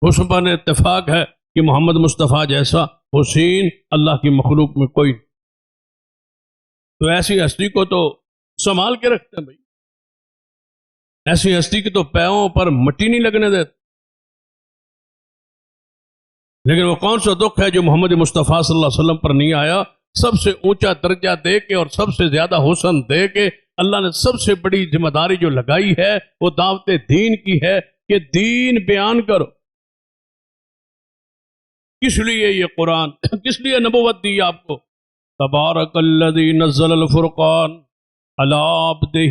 حسن پر اتفاق ہے کہ محمد مصطفیٰ جیسا حسین اللہ کی مخلوق میں کوئی. تو ایسی ہستی کو تو سنبھال کے رکھتے ہیں بھائی، ایسی ہستی کی تو پیروں پر مٹی نہیں لگنے دیتے. لیکن وہ کون سا دکھ ہے جو محمد مصطفیٰ صلی اللہ علیہ وسلم پر نہیں آیا؟ سب سے اونچا درجہ دے کے اور سب سے زیادہ حسن دے کے اللہ نے سب سے بڑی ذمہ داری جو لگائی ہے وہ دعوت دین کی ہے کہ دین بیان کرو. کس لیے یہ قرآن، کس لیے نبوت دی آپ کو؟ تبارک الذی نزل الفرقان علی عبدہ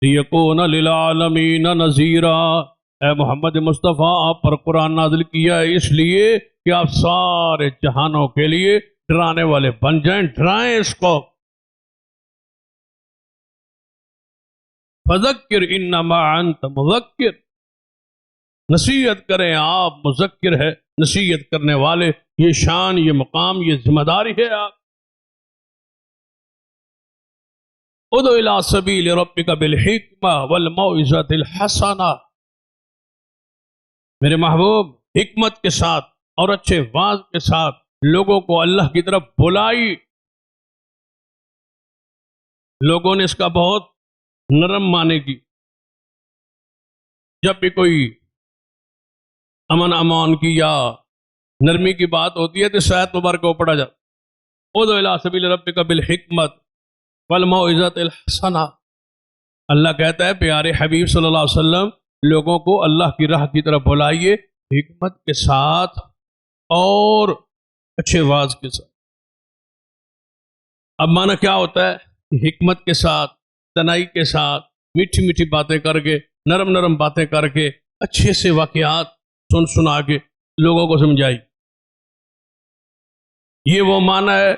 لیکون للعالمین نذیرا. اے محمد مصطفیٰ آپ پر قرآن نازل کیا ہے اس لیے کہ آپ سارے جہانوں کے لیے ڈرانے والے بن جائیں. ڈرائیں اس کو. فذکر انما انت مذکر، نصیحت کریں، آپ مذکر ہے، نصیحت کرنے والے. یہ شان، یہ مقام، یہ ذمہ داری ہے. آپ ادع الی سبیل ربک بالحکمہ والموعظۃ الحسنہ. میرے محبوب حکمت کے ساتھ اور اچھے واعظ کے ساتھ لوگوں کو اللہ کی طرف بلائی. لوگوں نے اس کا بہت نرم معنی کی. جب بھی کوئی امن امان کی یا نرمی کی بات ہوتی ہے تو شاید مبارک کو پڑھا جاتا. ادعو الی سبیل ربک بالحکمت والموعظۃ الحسنہ. اللہ کہتا ہے پیارے حبیب صلی اللہ علیہ وسلم لوگوں کو اللہ کی راہ کی طرف بلائیے حکمت کے ساتھ اور اچھے واز کے ساتھ. اب معنی کیا ہوتا ہے؟ حکمت کے ساتھ، تنائی کے ساتھ، میٹھی میٹھی باتیں کر کے، نرم نرم باتیں کر کے، اچھے سے واقعات سنا کے لوگوں کو سمجھائی. یہ وہ معنی ہے.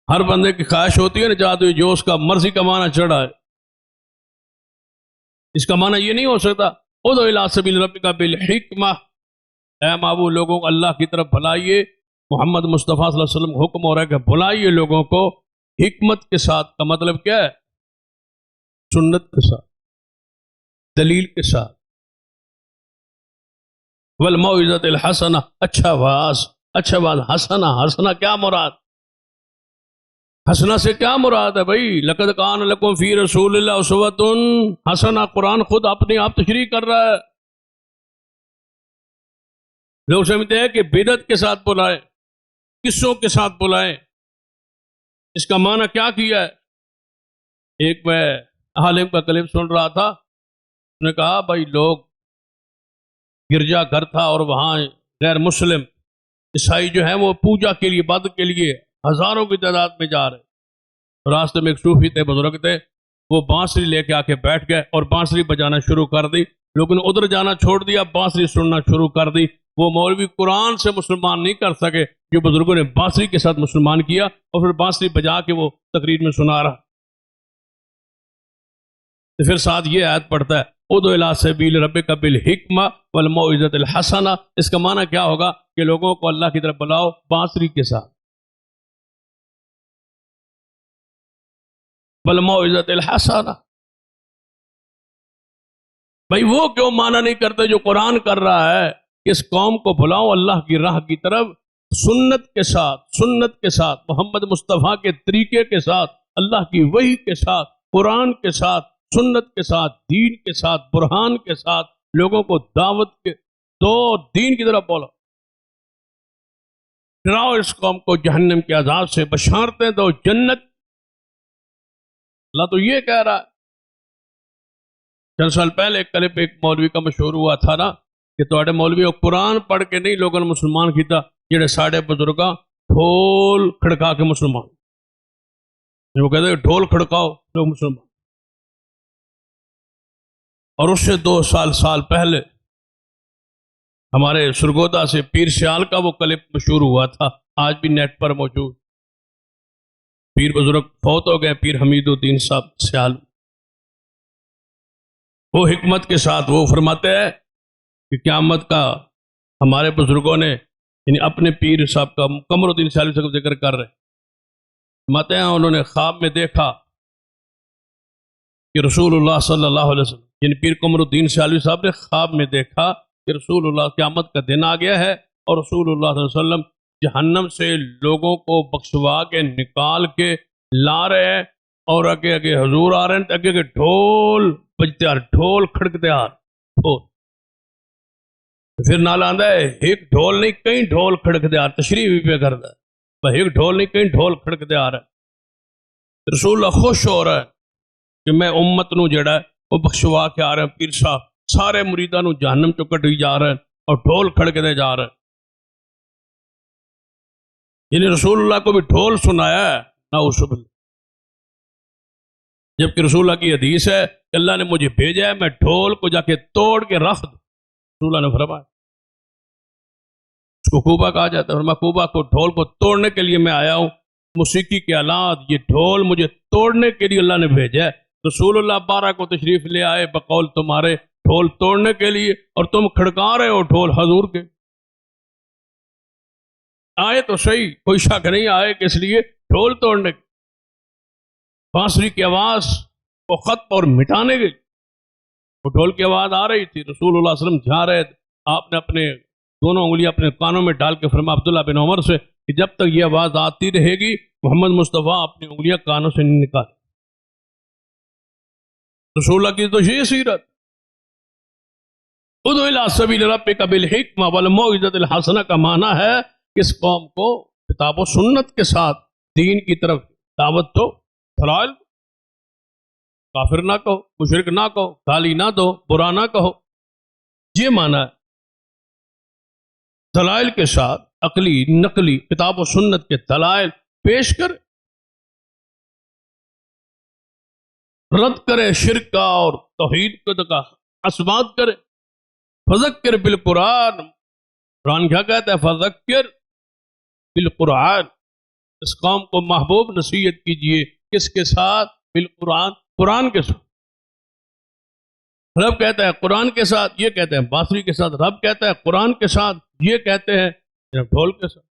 ہر بندے کی خواہش ہوتی ہے نا چاہتے جو اس کا مرضی کا معنی چڑھا ہے. اس کا معنی یہ نہیں ہو سکتا ادعو الی سبیل ربک بالحکمہ، اے معبود لوگوں کو اللہ کی طرف بلائیے. محمد مصطفیٰ صلی اللہ علیہ وسلم کو حکم ہو رہا ہے کہ بلائیے لوگوں کو حکمت کے ساتھ. کا مطلب کیا ہے؟ سنت کے ساتھ، دلیل کے ساتھ. والموعظۃ الحسنہ، اچھا واز. اچھا واز حسنہ. حسنہ کیا مراد؟ حسنہ سے کیا مراد ہے بھائی؟ لقد کان لکم فی رسول اللہ اسوۃ حسنہ. قرآن خود اپنے آپ تشریح کر رہا ہے. لوگ سمجھتے ہیں کہ بدعت کے ساتھ بلائے، قصوں کے ساتھ بلائیں. اس کا معنی کیا کیا ہے؟ ایک میں عالم کا کلپ سن رہا تھا. اس نے کہا بھائی لوگ گرجا گھر تھا اور وہاں غیر مسلم عیسائی جو ہیں وہ پوجا کے لیے، عبادت کے لیے ہزاروں کی تعداد میں جا رہے. راستے میں ایک صوفی تھے، بزرگ تھے، وہ بانسری لے کے آ کے بیٹھ گئے اور بانسری بجانا شروع کر دی. لوگوں نے ادھر جانا چھوڑ دیا، بانسری سننا شروع کر دی. وہ مولوی قرآن سے مسلمان نہیں کر سکے جو بزرگوں نے بانسری کے ساتھ مسلمان کیا اور پھر بانسری بجا کے وہ تقریر میں سنا رہا. تو پھر ساتھ یہ آیت پڑھتا ہے ادعو الی سبیل ربک بالحکمہ والموعظۃ الحسنہ. اس کا معنی کیا ہوگا کہ لوگوں کو اللہ کی طرف بلاؤ بانسری کے ساتھ. والموعظۃ الحسنہ. بھائی وہ کیوں معنی نہیں کرتے جو قرآن کر رہا ہے کہ اس قوم کو بلاؤ اللہ کی راہ کی طرف سنت کے ساتھ، سنت کے ساتھ، محمد مصطفیٰ کے طریقے کے ساتھ، اللہ کی وحی کے ساتھ، قرآن کے ساتھ، سنت کے ساتھ، دین کے ساتھ، برہان کے ساتھ لوگوں کو دعوت کے دو، دین کی طرف بولو. ڈراؤ اس قوم کو جہنم کے عذاب سے، بشارتیں دو جنت. اللہ تو یہ کہہ رہا ہے. چند سال پہلے ایک کلپ ایک مولوی کا مشہور ہوا تھا نا کہ تھوڑے مولوی قرآن پڑھ کے نہیں لوگوں نے مسلمان کیتا، جڑے ساڑھے بزرگاں ڈھول کھڑکا کے مسلمان. وہ کہتے ہیں ڈھول کھڑکاؤ لوگ مسلمان. اور اس سے 2 سال پہلے ہمارے سرگودا سے پیر سیال کا وہ کلپ مشہور ہوا تھا، آج بھی نیٹ پر موجود. پیر بزرگ فوت ہو گئے، پیر حمید الدین صاحب سیال. وہ حکمت کے ساتھ وہ فرماتے ہیں کہ قیامت کا ہمارے بزرگوں نے یعنی اپنے پیر صاحب کا قمر الدین سیالوی صاحب کا ذکر کر رہے فرماتے ہیں انہوں نے خواب میں دیکھا کہ رسول اللہ صلی اللہ علیہ وسلم یعنی پیر قمر الدین سیالوی صاحب نے خواب میں دیکھا کہ رسول اللہ قیامت کا دن آ گیا ہے اور رسول اللہ صلی اللہ علیہ وسلم جہنم سے لوگوں کو بخشوا کے نکال کے لا رہے ہیں اور آگے آگے حضور آ رہے ہیں، آگے آگے ڈھول بجتے آ رہے، ڈھول کھڑکتے آ رہے. پھر نال آندا ہے ایک ڈھول نہیں کئی ڈھول کھڑکتے آ رہے، تشریح بھی پہ کرتا ہے ایک ڈھول نہیں کئی ڈھول کھڑکتے آ رہے. رسول اللہ خوش ہو رہا ہے کہ میں امت نو جڑا ہے وہ بخشوا کے آ رہے ہیں. پیر صاحب سارے مریداں نو جہنم چوں کڈی جا رہے ہیں اور ڈھول کھڑکتے جا رہے ہیں. یعنی رسول اللہ کو بھی ڈھول سنایا ہے نعوذ باللہ. جبکہ رسول اللہ کی حدیث ہے کہ اللہ نے مجھے بھیجا ہے میں ڈھول کو جا کے توڑ کے رکھ دوں. رسول اللہ نے فرمایا اس کو کوبا کہا جاتا ہے، فرمایا کوبا کو ڈھول کو توڑنے کے لیے میں آیا ہوں. موسیقی کے آلات یہ ڈھول مجھے توڑنے کے لیے اللہ نے بھیجا ہے. رسول اللہ 12 کو تشریف لے آئے بقول تمہارے ڈھول توڑنے کے لیے اور تم کھڑکا رہے ہو ڈھول حضور کے. آئے تو صحیح، کوئی شک نہیں آئے کہ اس لیے ڈھول توڑنے کے. بانسری کی آواز کو ختم اور مٹانے کے وہ ڈھول کی آواز آ رہی تھی. رسول اللہ صلی اللہ علیہ وسلم جا رہے تھے، آپ نے اپنے دونوں انگلیاں اپنے کانوں میں ڈال کے فرمایا عبداللہ بن عمر سے کہ جب تک یہ آواز آتی رہے گی محمد مصطفیٰ اپنی انگلیاں کانوں سے نہیں نکال. رسول اللہ کی تو یہ سیرت. ادعو الی سبیل ربک بالحکمہ والموعظۃ الحسنہ کا معنی ہے کہ اس قوم کو کتاب و سنت کے ساتھ دین کی طرف دعوت دو. دلائل کافر نہ کہو، مشرک نہ کہو، گالی نہ دو، برا نہ کہو. یہ معنی ہے. دلائل کے ساتھ عقلی نقلی کتاب و سنت کے دلائل پیش کر، رد کرے شرک کا اور توحید کا اثبات کرے. فذکر بالقرآن، قرآن کیا کہتا ہے؟ فذکر بالقرآن. اس قوم کو محبوب نصیحت کیجئے کس کے ساتھ؟ بالقرآن، قرآن کے ساتھ. رب کہتا ہے قرآن کے ساتھ، یہ کہتے ہیں بانسری کے ساتھ. رب کہتا ہے قرآن کے ساتھ، یہ کہتے ہیں ڈھول کے ساتھ.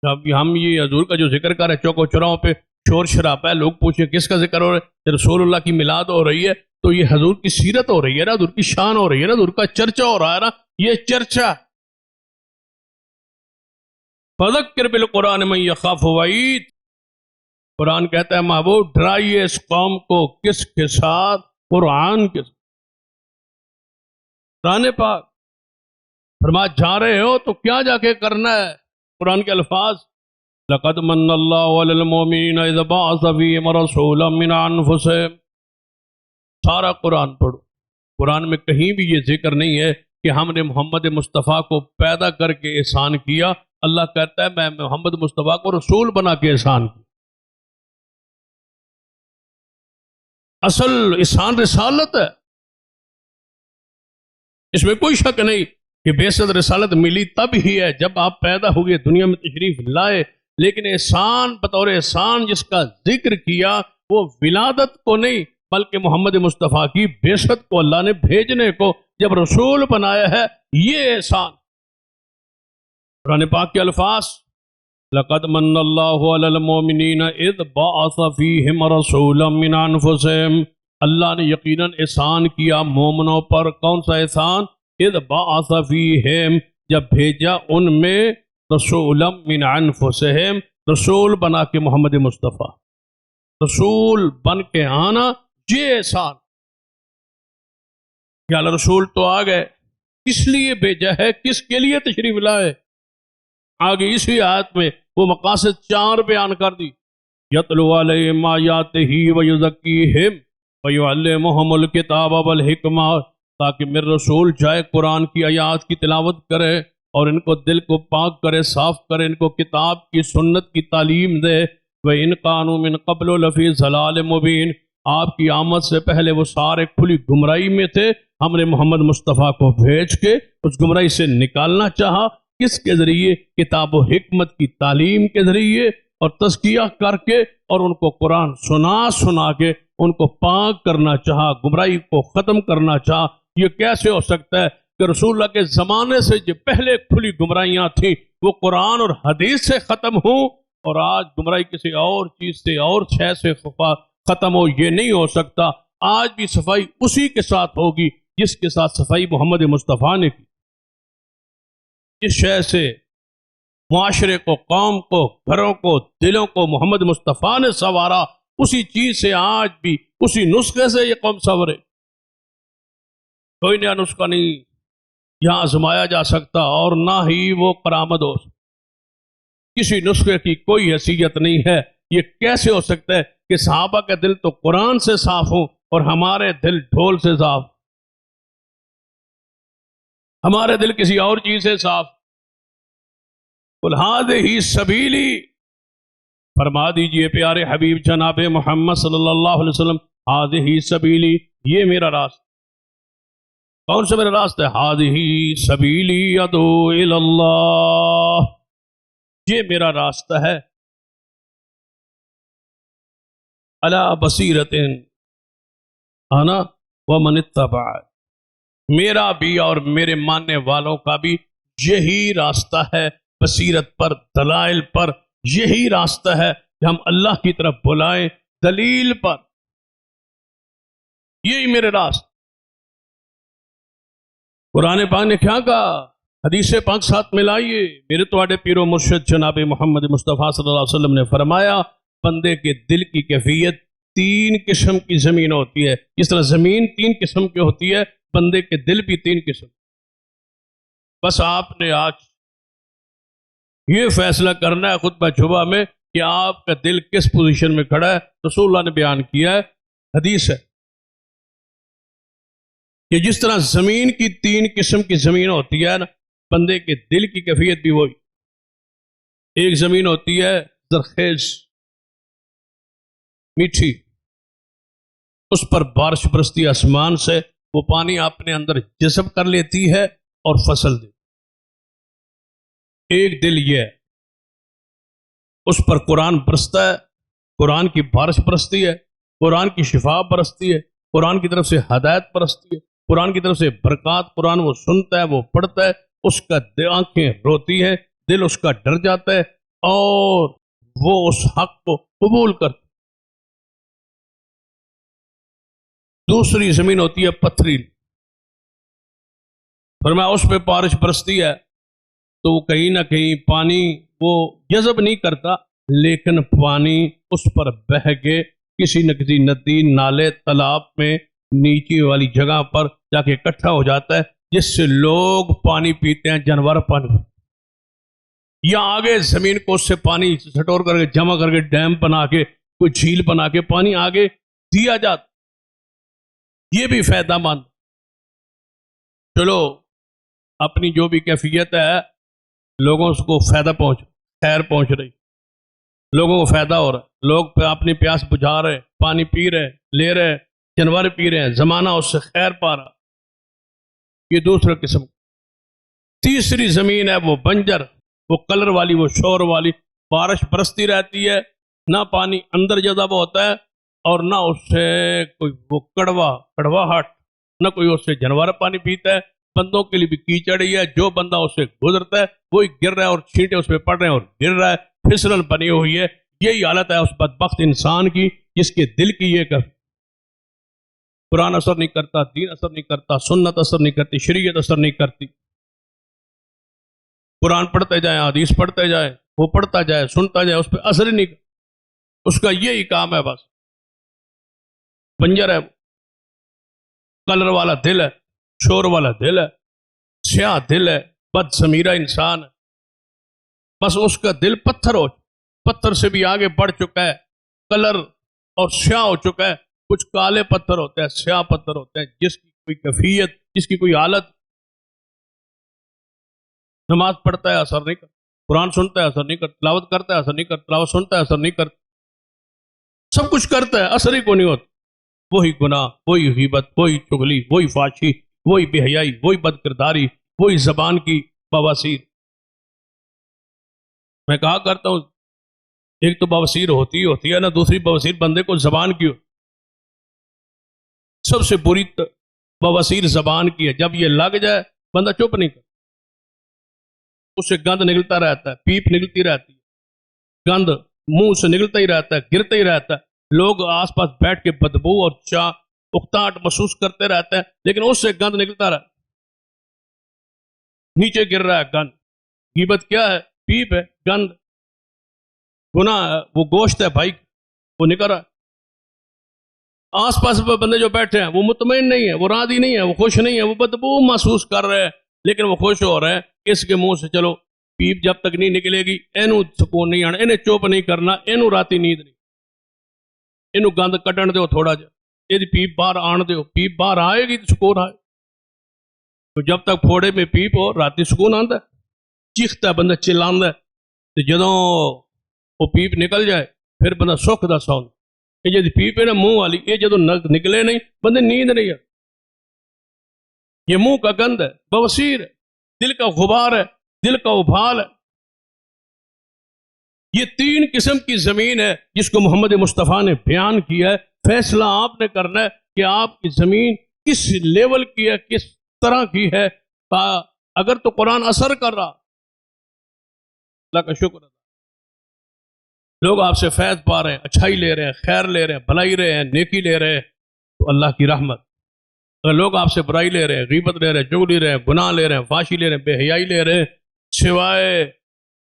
اب ہم یہ حضور کا جو ذکر کر رہے ہیں چوکو چوراہوں پہ شور شرابہ ہے، لوگ پوچھیں کس کا ذکر ہو رہا ہے؟ رسول اللہ کی میلاد ہو رہی ہے تو یہ حضور کی سیرت ہو رہی ہے نا، حضور کی شان ہو رہی ہے نا، حضور کا چرچا ہو رہا ہے نا. یہ چرچا. فذکر بالقرآن من یخاف وعید. قرآن کہتا ہے محبوب ڈرائیے اس قوم کو کس کے ساتھ؟ قرآن کے ساتھ. قرآن پاک فرمایا جا رہے ہو تو کیا جا کے کرنا ہے؟ قرآن کے الفاظ لقد من اللہ علی المؤمنین اذ بعث فیہم رسولا من انفسہم. سارا قرآن پڑھو. قرآن میں کہیں بھی یہ ذکر نہیں ہے کہ ہم نے محمد مصطفیٰ کو پیدا کر کے احسان کیا. اللہ کہتا ہے میں محمد مصطفیٰ کو رسول بنا کے احسان کیا. اصل احسان رسالت ہے، اس میں کوئی شک نہیں کہ بعثت رسالت ملی تب ہی ہے جب آپ پیدا ہوئے دنیا میں تشریف لائے. لیکن احسان بطور احسان جس کا ذکر کیا وہ ولادت کو نہیں بلکہ محمد مصطفیٰ کی بعثت کو، اللہ نے بھیجنے کو جب رسول بنایا ہے، یہ احسان. قرآن پاک کے الفاظ لقد من اللہ علی المؤمنین اذ بعث فیہم رسولا من انفسہم. اللہ نے یقیناً احسان کیا مومنوں پر. کون سا احسان؟ اذ بعث فیہم، جب بھیجا ان میں رسولا من انفسہم، رسول بنا کے محمد مصطفیٰ. رسول بن کے آنا یہ احسان. یا اللہ رسول تو آ گئے، کس لیے بھیجا ہے؟ کس کے لیے تشریف لائے؟ آگے اسی آیت میں وہ مقاصد 4 بیان کر دی. یتلو علیہم آیاتہ ویزکیہم ویعلمہم الکتاب والحکمہ، تاکہ میرے رسول جائے قرآن کی آیات کی تلاوت کرے اور ان کو دل کو پاک کرے، صاف کرے، ان کو کتاب کی سنت کی تعلیم دے. وَإِنْ كَانُوا مِنْ قَبْلُ لَفِي ضَلَالٍ مُبِينٍ، آپ کی آمد سے پہلے وہ سارے کھلی گمراہی میں تھے. ہم نے محمد مصطفیٰ کو بھیج کے اس گمراہی سے نکالنا چاہا. کس کے ذریعے؟ کتاب و حکمت کی تعلیم کے ذریعے، اور تزکیہ کر کے اور ان کو قرآن سنا کے ان کو پاک کرنا چاہا، گمراہی کو ختم کرنا چاہا. یہ کیسے ہو سکتا ہے کہ رسول اللہ کے زمانے سے جو پہلے کھلی گمراہیاں تھیں وہ قرآن اور حدیث سے ختم ہوں اور آج گمراہی کسی اور چیز سے اور شے سے ختم ہو؟ یہ نہیں ہو سکتا. آج بھی صفائی اسی کے ساتھ ہوگی جس کے ساتھ صفائی محمد مصطفیٰ نے کی. اس شے سے معاشرے کو، قوم کو، گھروں کو، دلوں کو محمد مصطفیٰ نے سنوارا. اسی چیز سے آج بھی اسی نسخے سے یہ قوم سنورے. کوئی نیا نسخہ نہیں یہاں آزمایا جا سکتا اور نہ ہی وہ کرامت ہو. کسی نسخے کی کوئی حیثیت نہیں ہے. یہ کیسے ہو سکتا ہے کہ صحابہ کے دل تو قرآن سے صاف ہوں اور ہمارے دل ڈھول سے صاف، ہمارے دل کسی اور چیز سے صاف؟ قل ھذہ سبیلی، فرما دیجئے پیارے حبیب جناب محمد صلی اللہ علیہ وسلم، ھذہ سبیلی، یہ میرا راستہ. کون سا میرا راستہ ہے؟ ھذہ سبیلی ادعو الی اللہ، یہ میرا راستہ ہے. علی بصیرۃ انا ومن اتبعنی، میرا بھی اور میرے ماننے والوں کا بھی یہی راستہ ہے. بصیرت پر، دلائل پر. یہی راستہ ہے کہ ہم اللہ کی طرف بلائیں دلیل پر. یہی میرے راستہ. قرآن پاک نے کیا کہا؟ حدیث پاک ساتھ ملائیے، میرے تواڈے پیر و مرشد جناب محمد مصطفیٰ صلی اللہ علیہ وسلم نے فرمایا بندے کے دل کی کیفیت 3 قسم کی زمین ہوتی ہے. جس طرح زمین 3 قسم کی ہوتی ہے، بندے کے دل بھی 3 قسم. بس آپ نے آج یہ فیصلہ کرنا ہے خطبہ جمعہ میں کہ آپ کا دل کس پوزیشن میں کھڑا ہے. رسول اللہ نے بیان کیا ہے، حدیث ہے کہ جس طرح زمین کی 3 قسم کی زمین ہوتی ہے نا، بندے کے دل کی کیفیت بھی وہی. ایک زمین ہوتی ہے زرخیز، میٹھی، اس پر بارش برستی آسمان سے، وہ پانی اپنے اندر جذب کر لیتی ہے اور فصل دیتی. ایک دل یہ ہے، اس پر قرآن برستا ہے، قرآن کی بارش برستی ہے، قرآن کی شفا برستی ہے، قرآن کی طرف سے ہدایت برستی ہے، قرآن کی طرف سے برکات. قرآن وہ سنتا ہے، وہ پڑھتا ہے، اس کا آنکھیں روتی ہیں، دل اس کا ڈر جاتا ہے اور وہ اس حق کو قبول کرتا. دوسری زمین ہوتی ہے پتھریل. فرمایا اس پہ بارش برستی ہے تو وہ کہیں نہ کہیں پانی وہ جذب نہیں کرتا، لیکن پانی اس پر بہہ کے کسی نہ کسی ندی، نالے، تالاب میں نیچے والی جگہ پر جا کے اکٹھا ہو جاتا ہے، جس سے لوگ پانی پیتے ہیں، جانور پانی پیتے ہیں. یا آگے زمین کو اس سے پانی سٹور کر کے جمع کر کے ڈیم بنا کے کوئی جھیل بنا کے پانی آگے دیا جاتا. یہ بھی فائدہ مند. چلو اپنی جو بھی کیفیت ہے، لوگوں کو فائدہ خیر پہنچ رہی، لوگوں کو فائدہ ہو رہا ہے، لوگ اپنی پیاس بجھا رہے، پانی پی رہے، لے رہے، جانور پی رہے ہیں، زمانہ اس سے خیر پا رہا. یہ دوسرا قسم. تیسری زمین ہے وہ بنجر، وہ کلر والی، وہ شور والی. بارش برستی رہتی ہے، نہ پانی اندر جذب ہوتا ہے اور نہ اس سے کوئی وہ کڑواہٹ، نہ کوئی اس سے جانور پانی پیتا ہے. بندوں کے لیے بھی کیچڑ ہی ہے، جو بندہ اس سے گزرتا ہے وہی گر رہا ہے اور چھینٹے اس پہ پڑ رہے ہیں اور گر رہا ہے، پھسلن بنی ہوئی ہے. یہی حالت ہے اس بدبخت انسان کی جس کے دل کی یہ کر. قرآن اثر نہیں کرتا، دین اثر نہیں کرتا، سنت اثر نہیں کرتی، شریعت اثر نہیں کرتی. قرآن پڑھتے جائیں، حدیث پڑھتے جائیں، وہ پڑھتا جائے، سنتا جائے، اس پہ اثر ہی نہیں کرتا. اس کا یہی کام ہے. بس بنجر ہے، کلر والا دل ہے، شور والا دل ہے، سیاہ دل ہے، بد ضمیرہ انسان ہے. بس اس کا دل پتھر سے بھی آگے بڑھ چکا ہے، کلر اور سیاہ ہو چکا ہے. کچھ کالے پتھر ہوتے ہیں، سیاہ پتھر ہوتے ہیں، جس کی کوئی کیفیت، جس کی کوئی حالت. نماز پڑھتا ہے اثر نہیں کرتا، قرآن سنتا ہے اثر نہیں کرتا، تلاوت کرتا ہے اثر نہیں کرتا، تلاوت سنتا ہے اثر نہیں کرتا، سب کچھ کرتا ہے، اثر ہی کو نہیں ہوتا. وہی گناہ، وہی غیبت، وہی چغلی، وہی فحشی، وہی بے حیائی، وہی بد کرداری، وہی زبان کی بواسیر. میں کہا کرتا ہوں ایک تو بواسیر ہوتی ہے نا، دوسری بواسیر بندے کو زبان کی. سب سے بری بواسیر زبان کی ہے. جب یہ لگ جائے بندہ چپ نہیں کرتا، اس سے گند نکلتا رہتا ہے، پیپ نکلتی رہتی ہے، گند منہ سے نکلتا ہی رہتا ہے، گرتا ہی رہتا ہے. لوگ آس پاس بیٹھ کے بدبو اور اکتاہٹ محسوس کرتے رہتے ہیں، لیکن اس سے گند نکلتا رہتا ہے، نیچے گر رہا ہے گند. غیبت کیا ہے؟ پیپ ہے، گند. گناہ ہے، وہ گوشت ہے بھائی، وہ نکل رہا ہے. آس پاس بندے جو بیٹھے ہیں وہ مطمئن نہیں ہے، وہ راضی نہیں ہے، وہ خوش نہیں ہے، وہ بدبو محسوس کر رہے ہیں، لیکن وہ خوش ہو رہے ہیں. اس کے منہ سے چلو پیپ جب تک نہیں نکلے گی اینو سکون نہیں آنا، انہیں چوپ نہیں کرنا، اینو راتی نیند نہیں، اینو گند کٹن دیو تھوڑا جا، یہ پیپ باہر آن دیو. پیپ باہر آئے گی تو سکون آئے. تو جب تک پھوڑے میں پیپ ہو راتی سکون آندا ہے، چیختا ہے بندہ، چلاندہ ہے. تو جدوں وہ پیپ نکل جائے پھر بندہ سکھ دا سوندا. یہ جی پیپ ہے نا منہ والی، یہ جدوں نکلے نہیں بندے نیند نہیں ہے. یہ منہ کا گند ہے، بواسیر ہے، دل کا غبار ہے، دل کا ابھال ہے. یہ 3 قسم کی زمین ہے جس کو محمد مصطفیٰ نے بیان کیا ہے. فیصلہ آپ نے کرنا ہے کہ آپ کی زمین کس لیول کی ہے، کس طرح کی ہے. اگر تو قرآن اثر کر رہا، اللہ کا شکر ہے، لوگ آپ سے فیض پا رہے ہیں، اچھائی لے رہے ہیں، خیر لے رہے ہیں، بھلائی رہے ہیں، نیکی لے رہے ہیں، تو اللہ کی رحمت، اگر لوگ آپ سے برائی لے رہے ہیں، غیبت لے رہے ہیں، چغلی لے رہے ہیں، گناہ لے رہے ہیں، فحاشی لے رہے ہیں، بے حیائی لے رہے ہیں، سوائے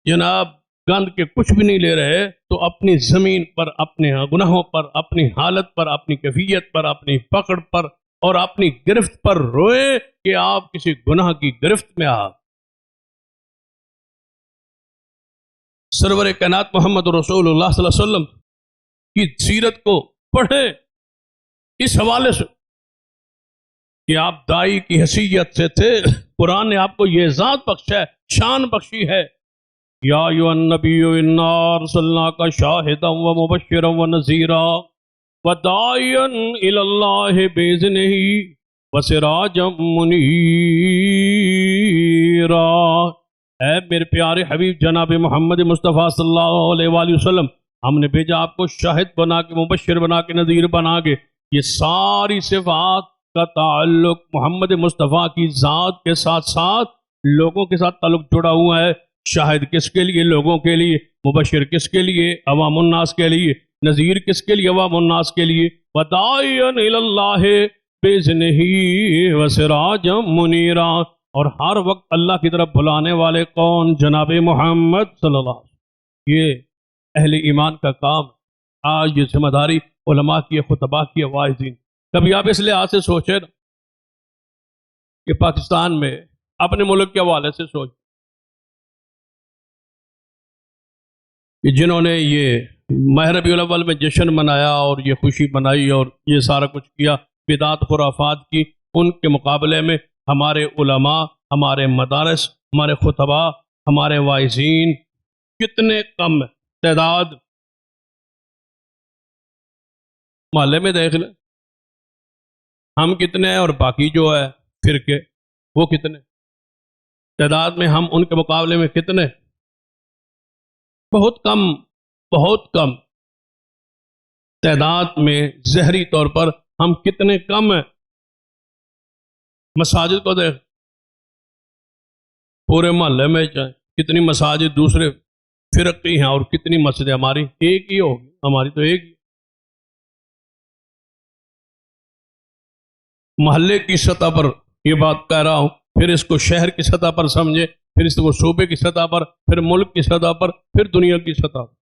جناب گند کے کچھ بھی نہیں لے رہے، تو اپنی زمین پر، اپنے گناہوں پر، اپنی حالت پر، اپنی کیفیت پر، اپنی پکڑ پر اور اپنی گرفت پر روئے کہ آپ کسی گناہ کی گرفت میں آ۔ سرور کائنات محمد رسول اللہ صلی اللہ علیہ وسلم کی سیرت کو پڑھیں اس حوالے سے کہ آپ دائی کی حیثیت سے تھے، قرآن نے آپ کو یہ ذات بخشا ہے، شان بخشی ہے۔ یا ایھا النبی انا ارسلناک شاہدا ومبشرا ونذیرا وداعیا الی اللہ باذنہ وسراجا منیرا۔ اے میرے پیارے حبیب جناب محمد مصطفیٰ صلی اللہ علیہ وآلہ وسلم، ہم نے بھیجا آپ کو شاہد بنا کے، مبشر بنا کے، نذیر بنا کے۔ یہ ساری صفات کا تعلق محمد مصطفیٰ کی ذات کے ساتھ ساتھ لوگوں کے ساتھ تعلق جڑا ہوا ہے۔ شاہد کس کے لیے؟ لوگوں کے لیے۔ مبشر کس کے لیے؟ عوام الناس کے لیے۔ نذیر کس کے لیے؟ عوام الناس کے لیے۔ وداعیا الی اللہ باذنہ وسراجا منیرا، اور ہر وقت اللہ کی طرف بلانے والے کون؟ جناب محمد صلی اللہ علیہ وسلم۔ یہ اہل ایمان کا کام۔ آج یہ ذمہ داری علماء کی، خطباء کی، واعظین۔ کبھی آپ اس لحاظ سے سوچیں کہ پاکستان میں اپنے ملک کے حوالے سے سوچ کہ جنہوں نے یہ ماہ ربیع الاول میں جشن منایا اور یہ خوشی منائی اور یہ سارا کچھ کیا، بدعات خرافات کی، ان کے مقابلے میں ہمارے علماء، ہمارے مدارس، ہمارے خطباء، ہمارے واعظین کتنے کم تعداد۔ محلے میں دیکھ لیں ہم کتنے ہیں اور باقی جو ہے فرقے وہ کتنے تعداد میں، ہم ان کے مقابلے میں کتنے؟ بہت کم، بہت کم تعداد میں ظاہری طور پر ہم کتنے کم ہیں۔ مساجد کو دیکھ، پورے محلے میں جائیں کتنی مساجد دوسرے فرق کی ہیں اور کتنی مسجدیں ہماری ایک ہی ہوگی، ہماری تو ایک ہی۔ محلے کی سطح پر یہ بات کہہ رہا ہوں، پھر اس کو شہر کی سطح پر سمجھے، پھر اس کو صوبے کی سطح پر، پھر ملک کی سطح پر، پھر دنیا کی سطح پر۔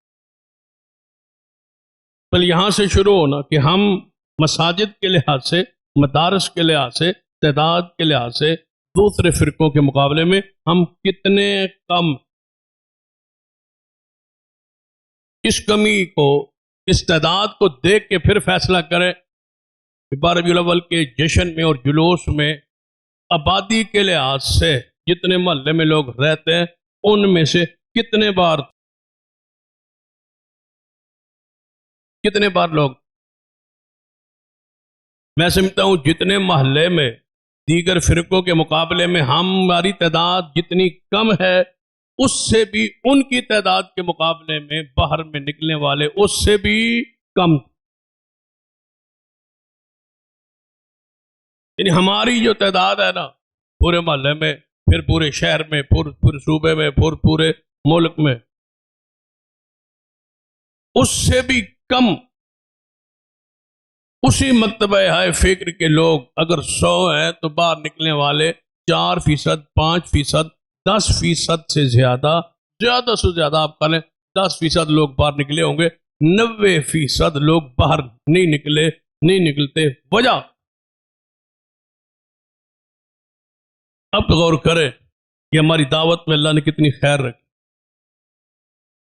پہلے یہاں سے شروع ہونا کہ ہم مساجد کے لحاظ سے، مدارس کے لحاظ سے، تعداد کے لحاظ سے دوسرے فرقوں کے مقابلے میں ہم کتنے کم۔ اس کمی کو، اس تعداد کو دیکھ کے پھر فیصلہ کریں کہ 12 ربیع الاول کے جشن میں اور جلوس میں آبادی کے لحاظ سے جتنے محلے میں لوگ رہتے ہیں ان میں سے کتنے بار لوگ، میں سمجھتا ہوں جتنے محلے میں دیگر فرقوں کے مقابلے میں ہماری تعداد جتنی کم ہے، اس سے بھی ان کی تعداد کے مقابلے میں باہر میں نکلنے والے اس سے بھی کم۔ یعنی ہماری جو تعداد ہے نا پورے محلے میں، پھر پورے شہر میں، پورے صوبے میں، پھر پورے ملک میں، اس سے بھی کم۔ اسی مکتبہ ہائے فکر کے لوگ اگر 100 ہیں تو باہر نکلنے والے 4%، 5%، 10% سے زیادہ سے زیادہ آپ کہہ لیں 10% لوگ باہر نکلے ہوں گے، 90% لوگ باہر نہیں نکلتے۔ وجہ اب غور کریں کہ ہماری دعوت میں اللہ نے کتنی خیر رکھی،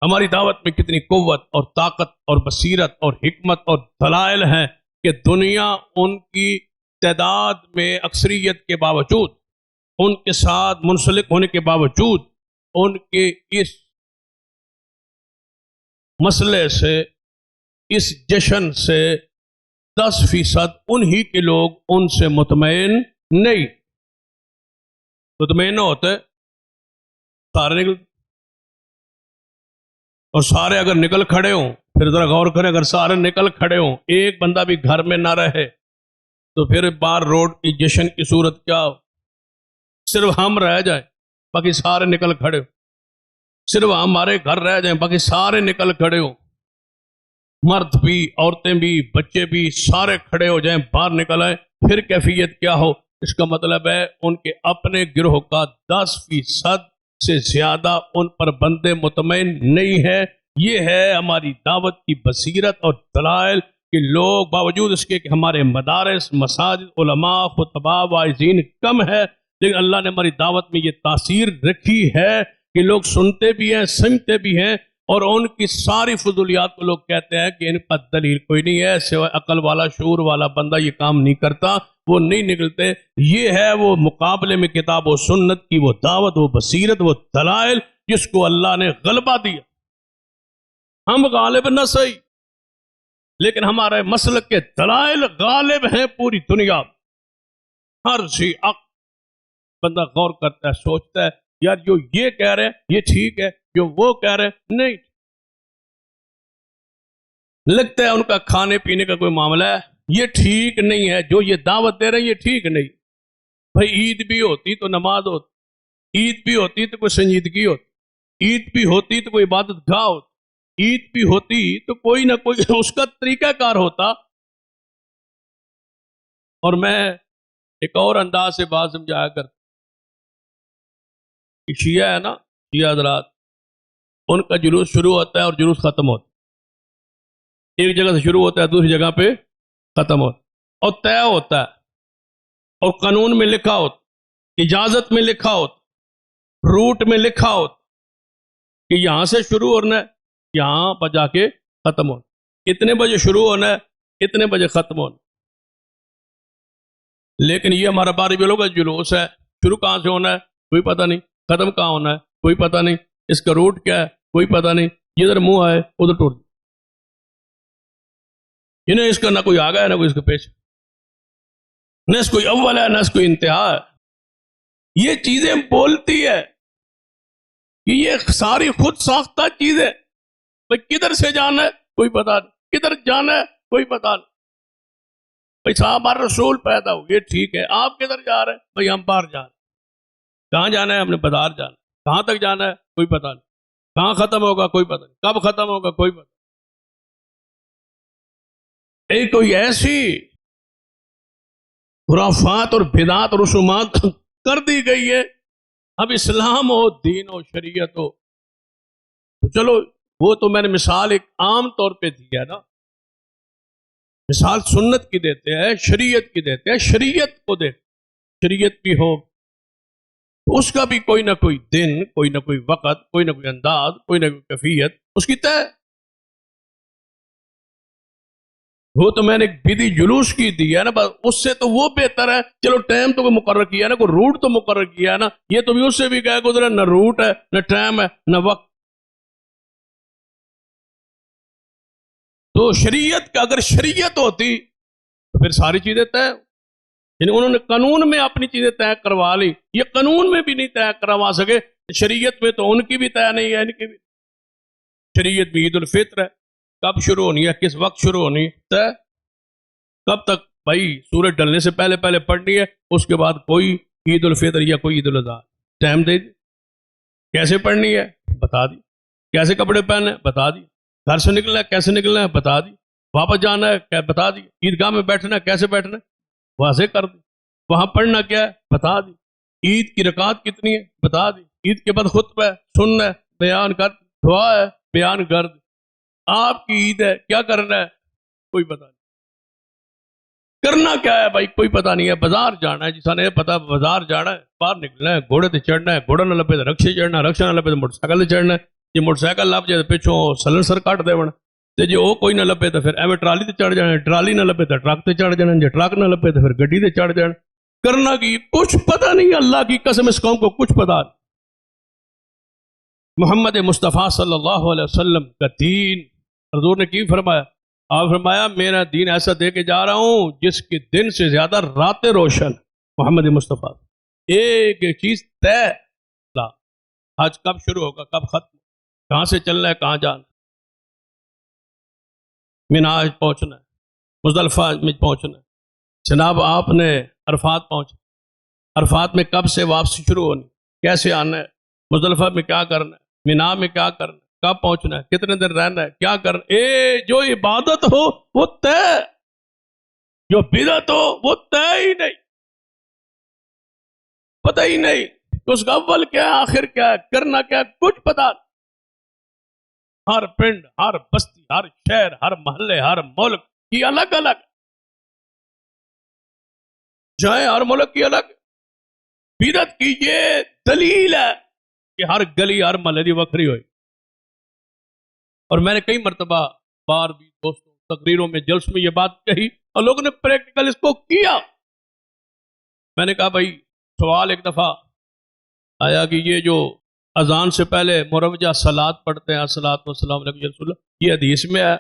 ہماری دعوت میں کتنی قوت اور طاقت اور بصیرت اور حکمت اور دلائل ہیں کہ دنیا ان کی تعداد میں اکثریت کے باوجود، ان کے ساتھ منسلک ہونے کے باوجود، ان کے اس مسئلے سے، اس جشن سے 10% انہی کے لوگ ان سے مطمئن نہیں۔ مطمئن ہوتے سارے نکل، اور سارے اگر نکل کھڑے ہوں، پھر ذرا غور کریں، اگر سارے نکل کھڑے ہوں، ایک بندہ بھی گھر میں نہ رہے تو پھر بار روڈ کی جشن کی صورت کیا ہو؟ صرف ہم رہ جائیں باقی سارے نکل کھڑے ہوں، صرف ہمارے گھر رہ جائیں باقی سارے نکل کھڑے ہوں، مرد بھی، عورتیں بھی، بچے بھی سارے کھڑے ہو جائیں، باہر نکل آئیں، پھر کیفیت کیا ہو؟ اس کا مطلب ہے ان کے اپنے گروہ کا 10% سے زیادہ ان پر بندے مطمئن نہیں ہے۔ یہ ہے ہماری دعوت کی بصیرت اور دلائل کہ لوگ باوجود اس کے کہ ہمارے مدارس، مساجد، علماء، خطباء، واعظین کم ہے، لیکن اللہ نے ہماری دعوت میں یہ تاثیر رکھی ہے کہ لوگ سنتے بھی ہیں، سمجھتے بھی ہیں، اور ان کی ساری فضولیات کو لوگ کہتے ہیں کہ ان کا دلیل کوئی نہیں ہے، سوائے عقل والا، شعور والا بندہ یہ کام نہیں کرتا، وہ نہیں نکلتے۔ یہ ہے وہ مقابلے میں کتاب و سنت کی وہ دعوت، وہ بصیرت، وہ دلائل جس کو اللہ نے غلبہ دیا۔ ہم غالب نہ صحیح، لیکن ہمارے مسلک کے دلائل غالب ہیں پوری دنیا میں۔ ہر سی بندہ غور کرتا ہے، سوچتا ہے یار جو یہ کہہ رہے ہیں یہ ٹھیک ہے، جو وہ کہہ رہے ہیں نہیں۔ لگتا ہے ان کا کھانے پینے کا کوئی معاملہ ہے، یہ ٹھیک نہیں ہے، جو یہ دعوت دے رہے ہیں یہ ٹھیک نہیں۔ بھائی عید بھی ہوتی تو نماز ہوتی، عید بھی ہوتی تو کوئی سنجیدگی ہوتی، عید بھی ہوتی تو کوئی عبادت گاہ ہوتی، عید بھی ہوتی تو کوئی نہ کوئی اس کا طریقہ کار ہوتا۔ اور میں ایک اور انداز سے بات سمجھایا کرتا کہ شیعہ ہے نا، شیعہ حضرات، ان کا جلوس شروع ہوتا ہے اور جلوس ختم ہوتا ہے، ایک جگہ سے شروع ہوتا ہے دوسری جگہ پہ ختم ہوتا ہے، اور طے ہوتا ہے، اور قانون میں لکھا ہوتا، اجازت میں لکھا ہوتا، روٹ میں لکھا ہوتا کہ یہاں سے شروع ہونا ہے، یہاں پر جا کے ختم ہونا، اتنے بجے شروع ہونا ہے، اتنے بجے ختم ہونا۔ لیکن یہ ہمارا بارے بھی لوگ جلوس ہے، شروع کہاں سے ہونا ہے کوئی پتہ نہیں، ختم کہاں ہونا ہے کوئی پتہ نہیں، اس کا روٹ کیا ہے کوئی پتہ نہیں، جدھر منہ آئے ادھر ٹوٹ، انہیں اس کا نہ کوئی آگا ہے نہ کوئی اس کا پیچھے، نہ اس کوئی اول ہے نہ اس کوئی انتہا ہے۔ یہ چیزیں بولتی ہے کہ یہ ساری خود ساختہ چیزیں، بھائی کدھر سے جانا ہے کوئی پتہ نہیں، کدھر جانا ہے کوئی پتہ نہیں۔ بھائی صاحب ہمارا رسول پیدا ہو گیا ٹھیک ہے، آپ کدھر جا رہے ہیں؟ بھائی ہم باہر جا رہے ہیں۔ کہاں جانا ہے؟ ہم نے بازار جانا ہے۔ کہاں تک جانا ہے کوئی پتہ نہیں، کہاں ختم ہوگا کوئی پتہ نہیں، کب ختم ہوگا کوئی پتہ نہیں۔ کوئی ایسی خرافات اور بدعات اور رسومات کر دی گئی ہے، اب اسلام ہو، دین ہو، شریعت ہو، تو چلو وہ تو میں نے مثال ایک عام طور پہ دی ہے نا، مثال سنت کی دیتے ہیں، شریعت کی دیتے ہیں، شریعت کو دیتے، شریعت بھی ہو اس کا بھی کوئی نہ کوئی دن، کوئی نہ کوئی وقت، کوئی نہ کوئی انداز، کوئی نہ کوئی کیفیت اس کی طے۔ وہ تو میں نے ایک بدی جلوس کی دی ہے نا، بس اس سے تو وہ بہتر ہے، چلو ٹائم تو کوئی مقرر کیا ہے نا، کوئی روٹ تو مقرر کیا ہے نا، یہ تو بھی اس سے بھی گئے گزرا، نہ روٹ ہے نہ ٹائم ہے نہ وقت۔ تو شریعت کا اگر شریعت ہوتی تو پھر ساری چیزیں طے، یعنی انہوں نے قانون میں اپنی چیزیں طے کروا لی، یہ قانون میں بھی نہیں طے کروا سکے، شریعت میں تو ان کی بھی طے نہیں ہے، ان کی بھی۔ شریعت میں عید الفطر ہے، کب شروع ہونی ہے، کس وقت شروع ہونی ہے طے، کب تک بھائی سورج ڈلنے سے پہلے پہلے پڑھنی ہے، اس کے بعد کوئی عید الفطر یا کوئی عید الاضحیٰ ٹائم دے دی، کیسے پڑھنی ہے بتا دی، کیسے کپڑے پہننے بتا دی، گھر سے نکلنا ہے کیسے نکلنا ہے بتا دی، واپس جانا ہے بتا دی، عیدگاہ میں بیٹھنا ہے کیسے بیٹھنا ہے واضح کر دی، وہاں پڑھنا کیا ہے بتا دی، عید کی رکعت کتنی ہے بتا دی، عید کے بعد خطبہ ہے سننا ہے بیان کر، دعا ہے بیان کر دی، آپ کی عید ہے کیا کرنا ہے کوئی پتہ نہیں، کرنا کیا ہے بھائی کوئی پتہ نہیں ہے، بازار جانا ہے جسا نے پتا بازار جانا ہے، باہر نکلنا ہے، گھوڑے تے چڑھنا ہے، گھوڑا نہ لبے تو رکشے چڑھنا ہے، رکشا نہ لبے تو موٹر سائیکل تے چڑھنا ہے، جی موٹر سائیکل لب جائے تو پچھوں سلنسر کٹ دے تے جی وہ کوئی نہ لبے تو پھر ایویں ٹرالی تے چڑھ جانا، ٹرالی نہ لبے تو ٹرک تے چڑھ جانا، جی ٹرک نہ لبے تو پھر گڈی تے چڑھ جانا۔ کرنا کی کچھ پتہ نہیں، اللہ کی قسم اس قوم کو کچھ پتہ نہیں۔ محمد مصطفیٰ صلی اللہ علیہ وسلم کا دین حضور نے کی فرمایا؟ آپ فرمایا میرا دین ایسا دے کے جا رہا ہوں جس کے دن سے زیادہ راتیں روشن۔ محمد مصطفیٰ ایک ایک چیز طے، آج کب شروع ہوگا کب ختم، کہاں سے چلنا ہے کہاں جانا، مینا پہنچنا ہے، مزدلفہ میں پہنچنا ہے، جناب آپ نے عرفات پہنچنا، عرفات میں کب سے واپسی شروع ہونی، کیسے آنا ہے، مزدلفہ میں کیا کرنا ہے، مینا میں کیا کرنا ہے، کب پہنچنا ہے، کتنے دن رہنا ہے، کیا کرنا ہے، جو عبادت ہو وہ طے۔ جو بدعت ہو وہ طے ہی نہیں، پتہ ہی نہیں کہ اس کا اول کیا ہے آخر کیا ہے، کرنا کیا ہے، کچھ پتہ نہیں۔ ہر پنڈ، ہر بستی، ہر شہر، ہر محلے، ہر ملک کی الگ الگ جائیں، ہر ملک کی الگ بدعت کی یہ دلیل ہے کہ ہر گلی ہر محلے کی وکری ہوئی۔ اور میں نے کئی مرتبہ بار بھی دوستوں تقریروں میں جلسوں میں یہ بات کہی اور لوگوں نے پریکٹیکل اس کو کیا۔ میں نے کہا بھائی سوال ایک دفعہ آیا کہ یہ جو اذان سے پہلے مروجہ صلاۃ پڑھتے ہیں، الصلاۃ والسلام علیہ رسول اللہ، یہ حدیث میں ہے۔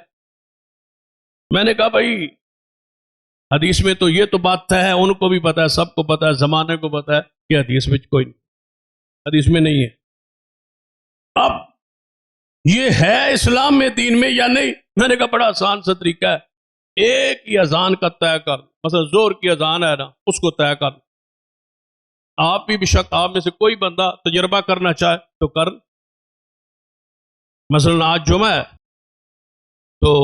میں نے کہا بھائی حدیث میں تو یہ تو بات ہے، ان کو بھی پتا ہے، سب کو پتا ہے، زمانے کو پتا ہے کہ حدیث میں کوئی نہیں، حدیث میں نہیں ہے۔ اب یہ ہے اسلام میں، دین میں یا نہیں؟ میں نے کہا بڑا آسان سا طریقہ ہے، ایک ہی اذان کا طے کر، مثلا زور کی اذان ہے نا، اس کو طے کر۔ آپ بھی شک آپ میں سے کوئی بندہ تجربہ کرنا چاہے تو کر، مثلا آج جمعہ ہے تو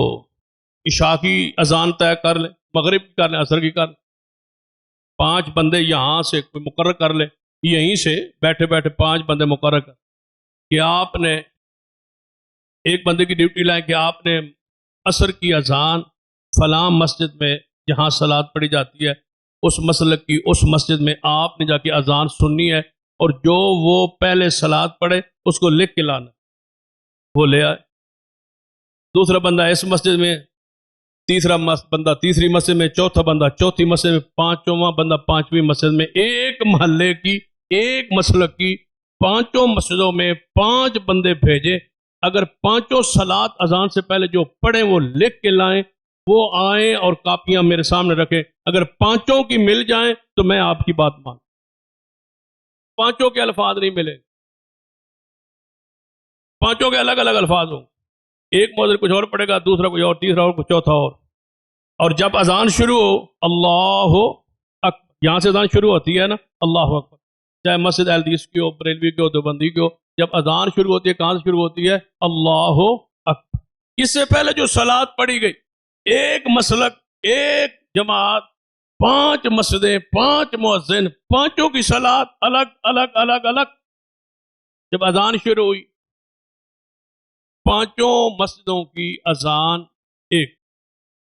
عشاء کی اذان طے کر لے، مغرب کی کر لیں، عصر کی کر لیں، 5 بندے یہاں سے کوئی مقرر کر لے، یہیں سے بیٹھے بیٹھے 5 بندے مقرر کر کہ آپ نے ایک بندے کی ڈیوٹی لائیں کہ آپ نے عصر کی اذان فلاں مسجد میں جہاں صلاۃ پڑھی جاتی ہے اس مسلک کی اس مسجد میں آپ نے جا کے اذان سننی ہے، اور جو وہ پہلے صلاۃ پڑھے اس کو لکھ کے لانا، وہ لے آئے۔ دوسرا بندہ اس مسجد میں، تیسرا بندہ تیسری مسجد میں، چوتھا بندہ چوتھی مسجد میں، پانچواں بندہ پانچویں مسجد میں۔ ایک محلے کی ایک مسلک کی 5 مسجدوں میں 5 بندے بھیجے، اگر 5 صلاۃ اذان سے پہلے جو پڑھیں وہ لکھ کے لائیں، وہ آئیں اور کاپیاں میرے سامنے رکھیں، اگر 5 کی مل جائیں تو میں آپ کی بات مان، 5 کے الفاظ نہیں ملے، 5 کے الگ الگ الفاظ ہوں، ایک مؤذن کچھ اور پڑھے گا، دوسرا کچھ اور، تیسرا اور، چوتھا اور جب اذان شروع ہو اللہ اکبر، یہاں سے اذان شروع ہوتی ہے نا اللہ اکبر، چاہے مسجد اہل حدیث کی ہو، بریلوی کی ہو، دیوبندی کی ہو، جب اذان شروع ہوتی ہے کہاں سے شروع ہوتی ہے؟ اللہ اکبر۔ اس سے پہلے جو صلاۃ پڑھی گئی، ایک مسلک، ایک جماعت، 5 مسجدیں، 5 مؤذن، 5 کی صلاۃ الگ الگ الگ الگ۔ جب اذان شروع ہوئی 5 مسجدوں کی اذان ایک،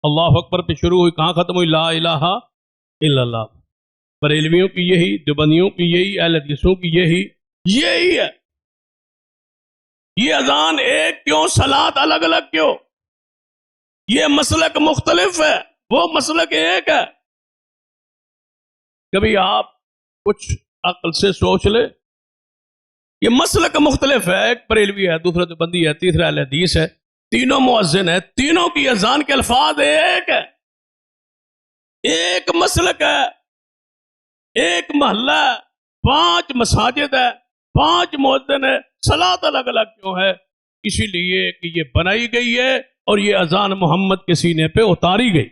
اللہ اکبر پہ شروع ہوئی، کہاں ختم ہوئی؟ لا الہ الا اللہ۔ بریلویوں کی یہی، دیوبندیوں کی یہی، اہل حدیثوں کی یہی ہے۔ یہ اذان ایک کیوں، صلاۃ الگ الگ کیوں؟ یہ مسلک مختلف ہے، وہ مسلک ایک ہے۔ کبھی آپ کچھ عقل سے سوچ لے، یہ مسلک مختلف ہے، ایک بریلوی ہے، دوسرا دیوبندی ہے، تیسرا اہل حدیث ہے، تینوں مؤذن ہے، تینوں کی اذان کے الفاظ ایک ہے، ایک مسلک ہے، ایک محلہ ہے، 5 مساجد ہے، 5 مؤذن ہے، صلاۃ الگ الگ کیوں ہے؟ اسی لیے کہ یہ بنائی گئی ہے اور یہ اذان محمد کے سینے پہ اتاری گئی،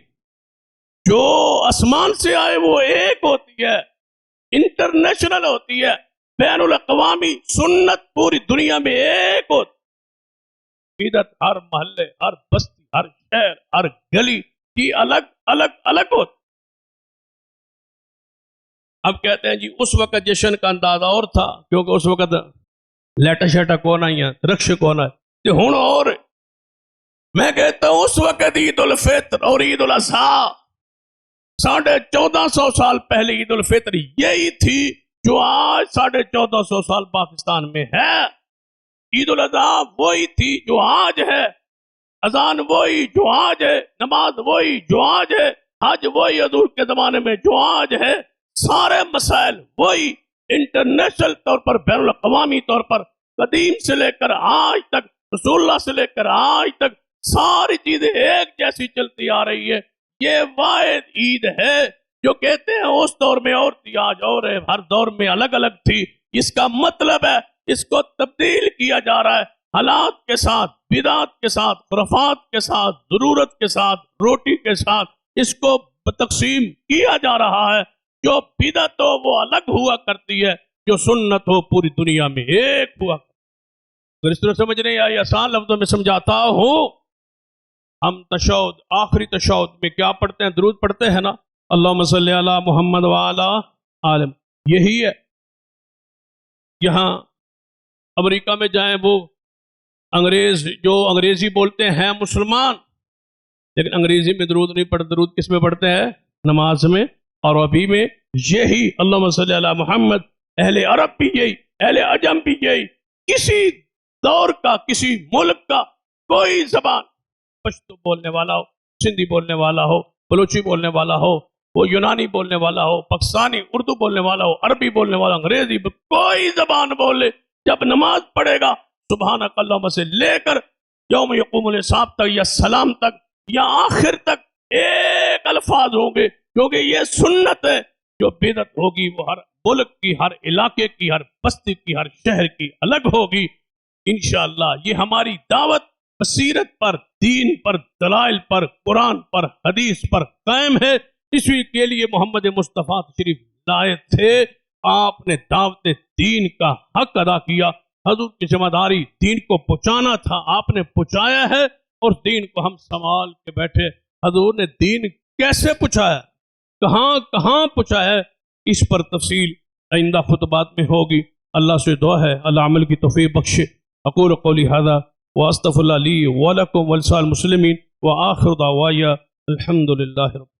جو آسمان سے آئے وہ ایک ہوتی ہے، انٹرنیشنل ہوتی ہے، بین الاقوامی سنت پوری دنیا میں ایک ہوتی، بدعت ہر محلے، ہر بستی، ہر شہر، ہر گلی کی الگ الگ الگ ہوتی۔ اب کہتے ہیں جی اس وقت جشن کا انداز اور تھا، کیونکہ اس وقت لیٹا شیٹا کون آئی ہیں، رکش کون آئے، یہ ہوں اور میں کہتا ہوں اس وقت عید الفطر اور عید الاضحیٰ 1450 سال پہلے عید الفطر یہی تھی جو آج 1450 سال پاکستان میں ہے، عید الاضحیٰ وہی تھی جو آج ہے، اذان وہی جو آج ہے، نماز وہی جو آج ہے، حج وہی حضور کے زمانے میں جو آج ہے، سارے مسائل وہی، انٹرنیشنل طور پر، بین الاقوامی طور پر، قدیم سے لے کر آج تک، رسول اللہ سے لے کر آج تک ساری چیزیں ایک جیسی چلتی آ رہی ہے۔ یہ واحد عید ہے جو کہتے ہیں اس دور میں اور تھی، آج اور ہے، ہر دور میں الگ الگ تھی۔ اس کا مطلب ہے اس کو تبدیل کیا جا رہا ہے، حالات کے ساتھ، بدعات کے ساتھ، خرافات کے ساتھ، ضرورت کے ساتھ، روٹی کے ساتھ اس کو تقسیم کیا جا رہا ہے۔ جو بدعت ہو وہ الگ ہوا کرتی ہے، جو سنت ہو پوری دنیا میں ایک ہوا کرتی ہے۔ اگر اس طرح سمجھ نہیں آئی، آسان لفظوں میں سمجھاتا ہوں، ہم تشہد آخری تشہد میں کیا پڑھتے ہیں؟ درود پڑھتے ہیں نا، اللہم صلی علی محمد وعلی آل۔ یہی ہے، یہاں امریکہ میں جائیں وہ انگریز جو انگریزی بولتے ہیں مسلمان، لیکن انگریزی میں درود نہیں پڑھتے، درود کس میں پڑھتے ہیں؟ نماز میں اور عربی میں یہی اللہم صلی علی محمد۔ اہل عرب بھی یہی، اہل عجم بھی یہی۔ کسی دور کا، کسی ملک کا کوئی زبان، پشتو بولنے والا ہو، سندھی بولنے والا ہو، بلوچی بولنے والا ہو، وہ یونانی بولنے والا ہو، پاکستانی اردو بولنے والا ہو، عربی بولنے والا، انگریزی، کوئی زبان بولے، جب نماز پڑھے گا سبحانک اللہم سے لے کر یوم یقوم الحساب تک یا سلام تک یا آخر تک ایک الفاظ ہوں گے، کیونکہ یہ سنت ہے۔ جو بدعت ہوگی وہ ہر ملک کی، ہر علاقے کی، ہر بستی کی، ہر شہر کی الگ ہوگی۔ انشاءاللہ یہ ہماری دعوت بصیرت پر، دین پر، دلائل پر، قرآن پر، حدیث پر قائم ہے۔ اسی کے لیے محمد مصطفیٰ تشریف لائے تھے۔ آپ نے دعوت دین کا حق ادا کیا، حضور کی ذمہ داری دین کو پہنچانا تھا، آپ نے پہنچایا ہے، اور دین کو ہم سنبھال کے بیٹھے۔ حضور نے دین کیسے پہنچایا، کہاں کہاں پہنچایا، اس پر تفصیل آئندہ خطبات میں ہوگی۔ اللہ سے دعا ہے اللہ عمل کی توفیق بخشے۔ اقول قولی ھذا واستغفر اللہ لی ولکم ولسائر المسلمین وآخر دعوایا الحمد للہ رب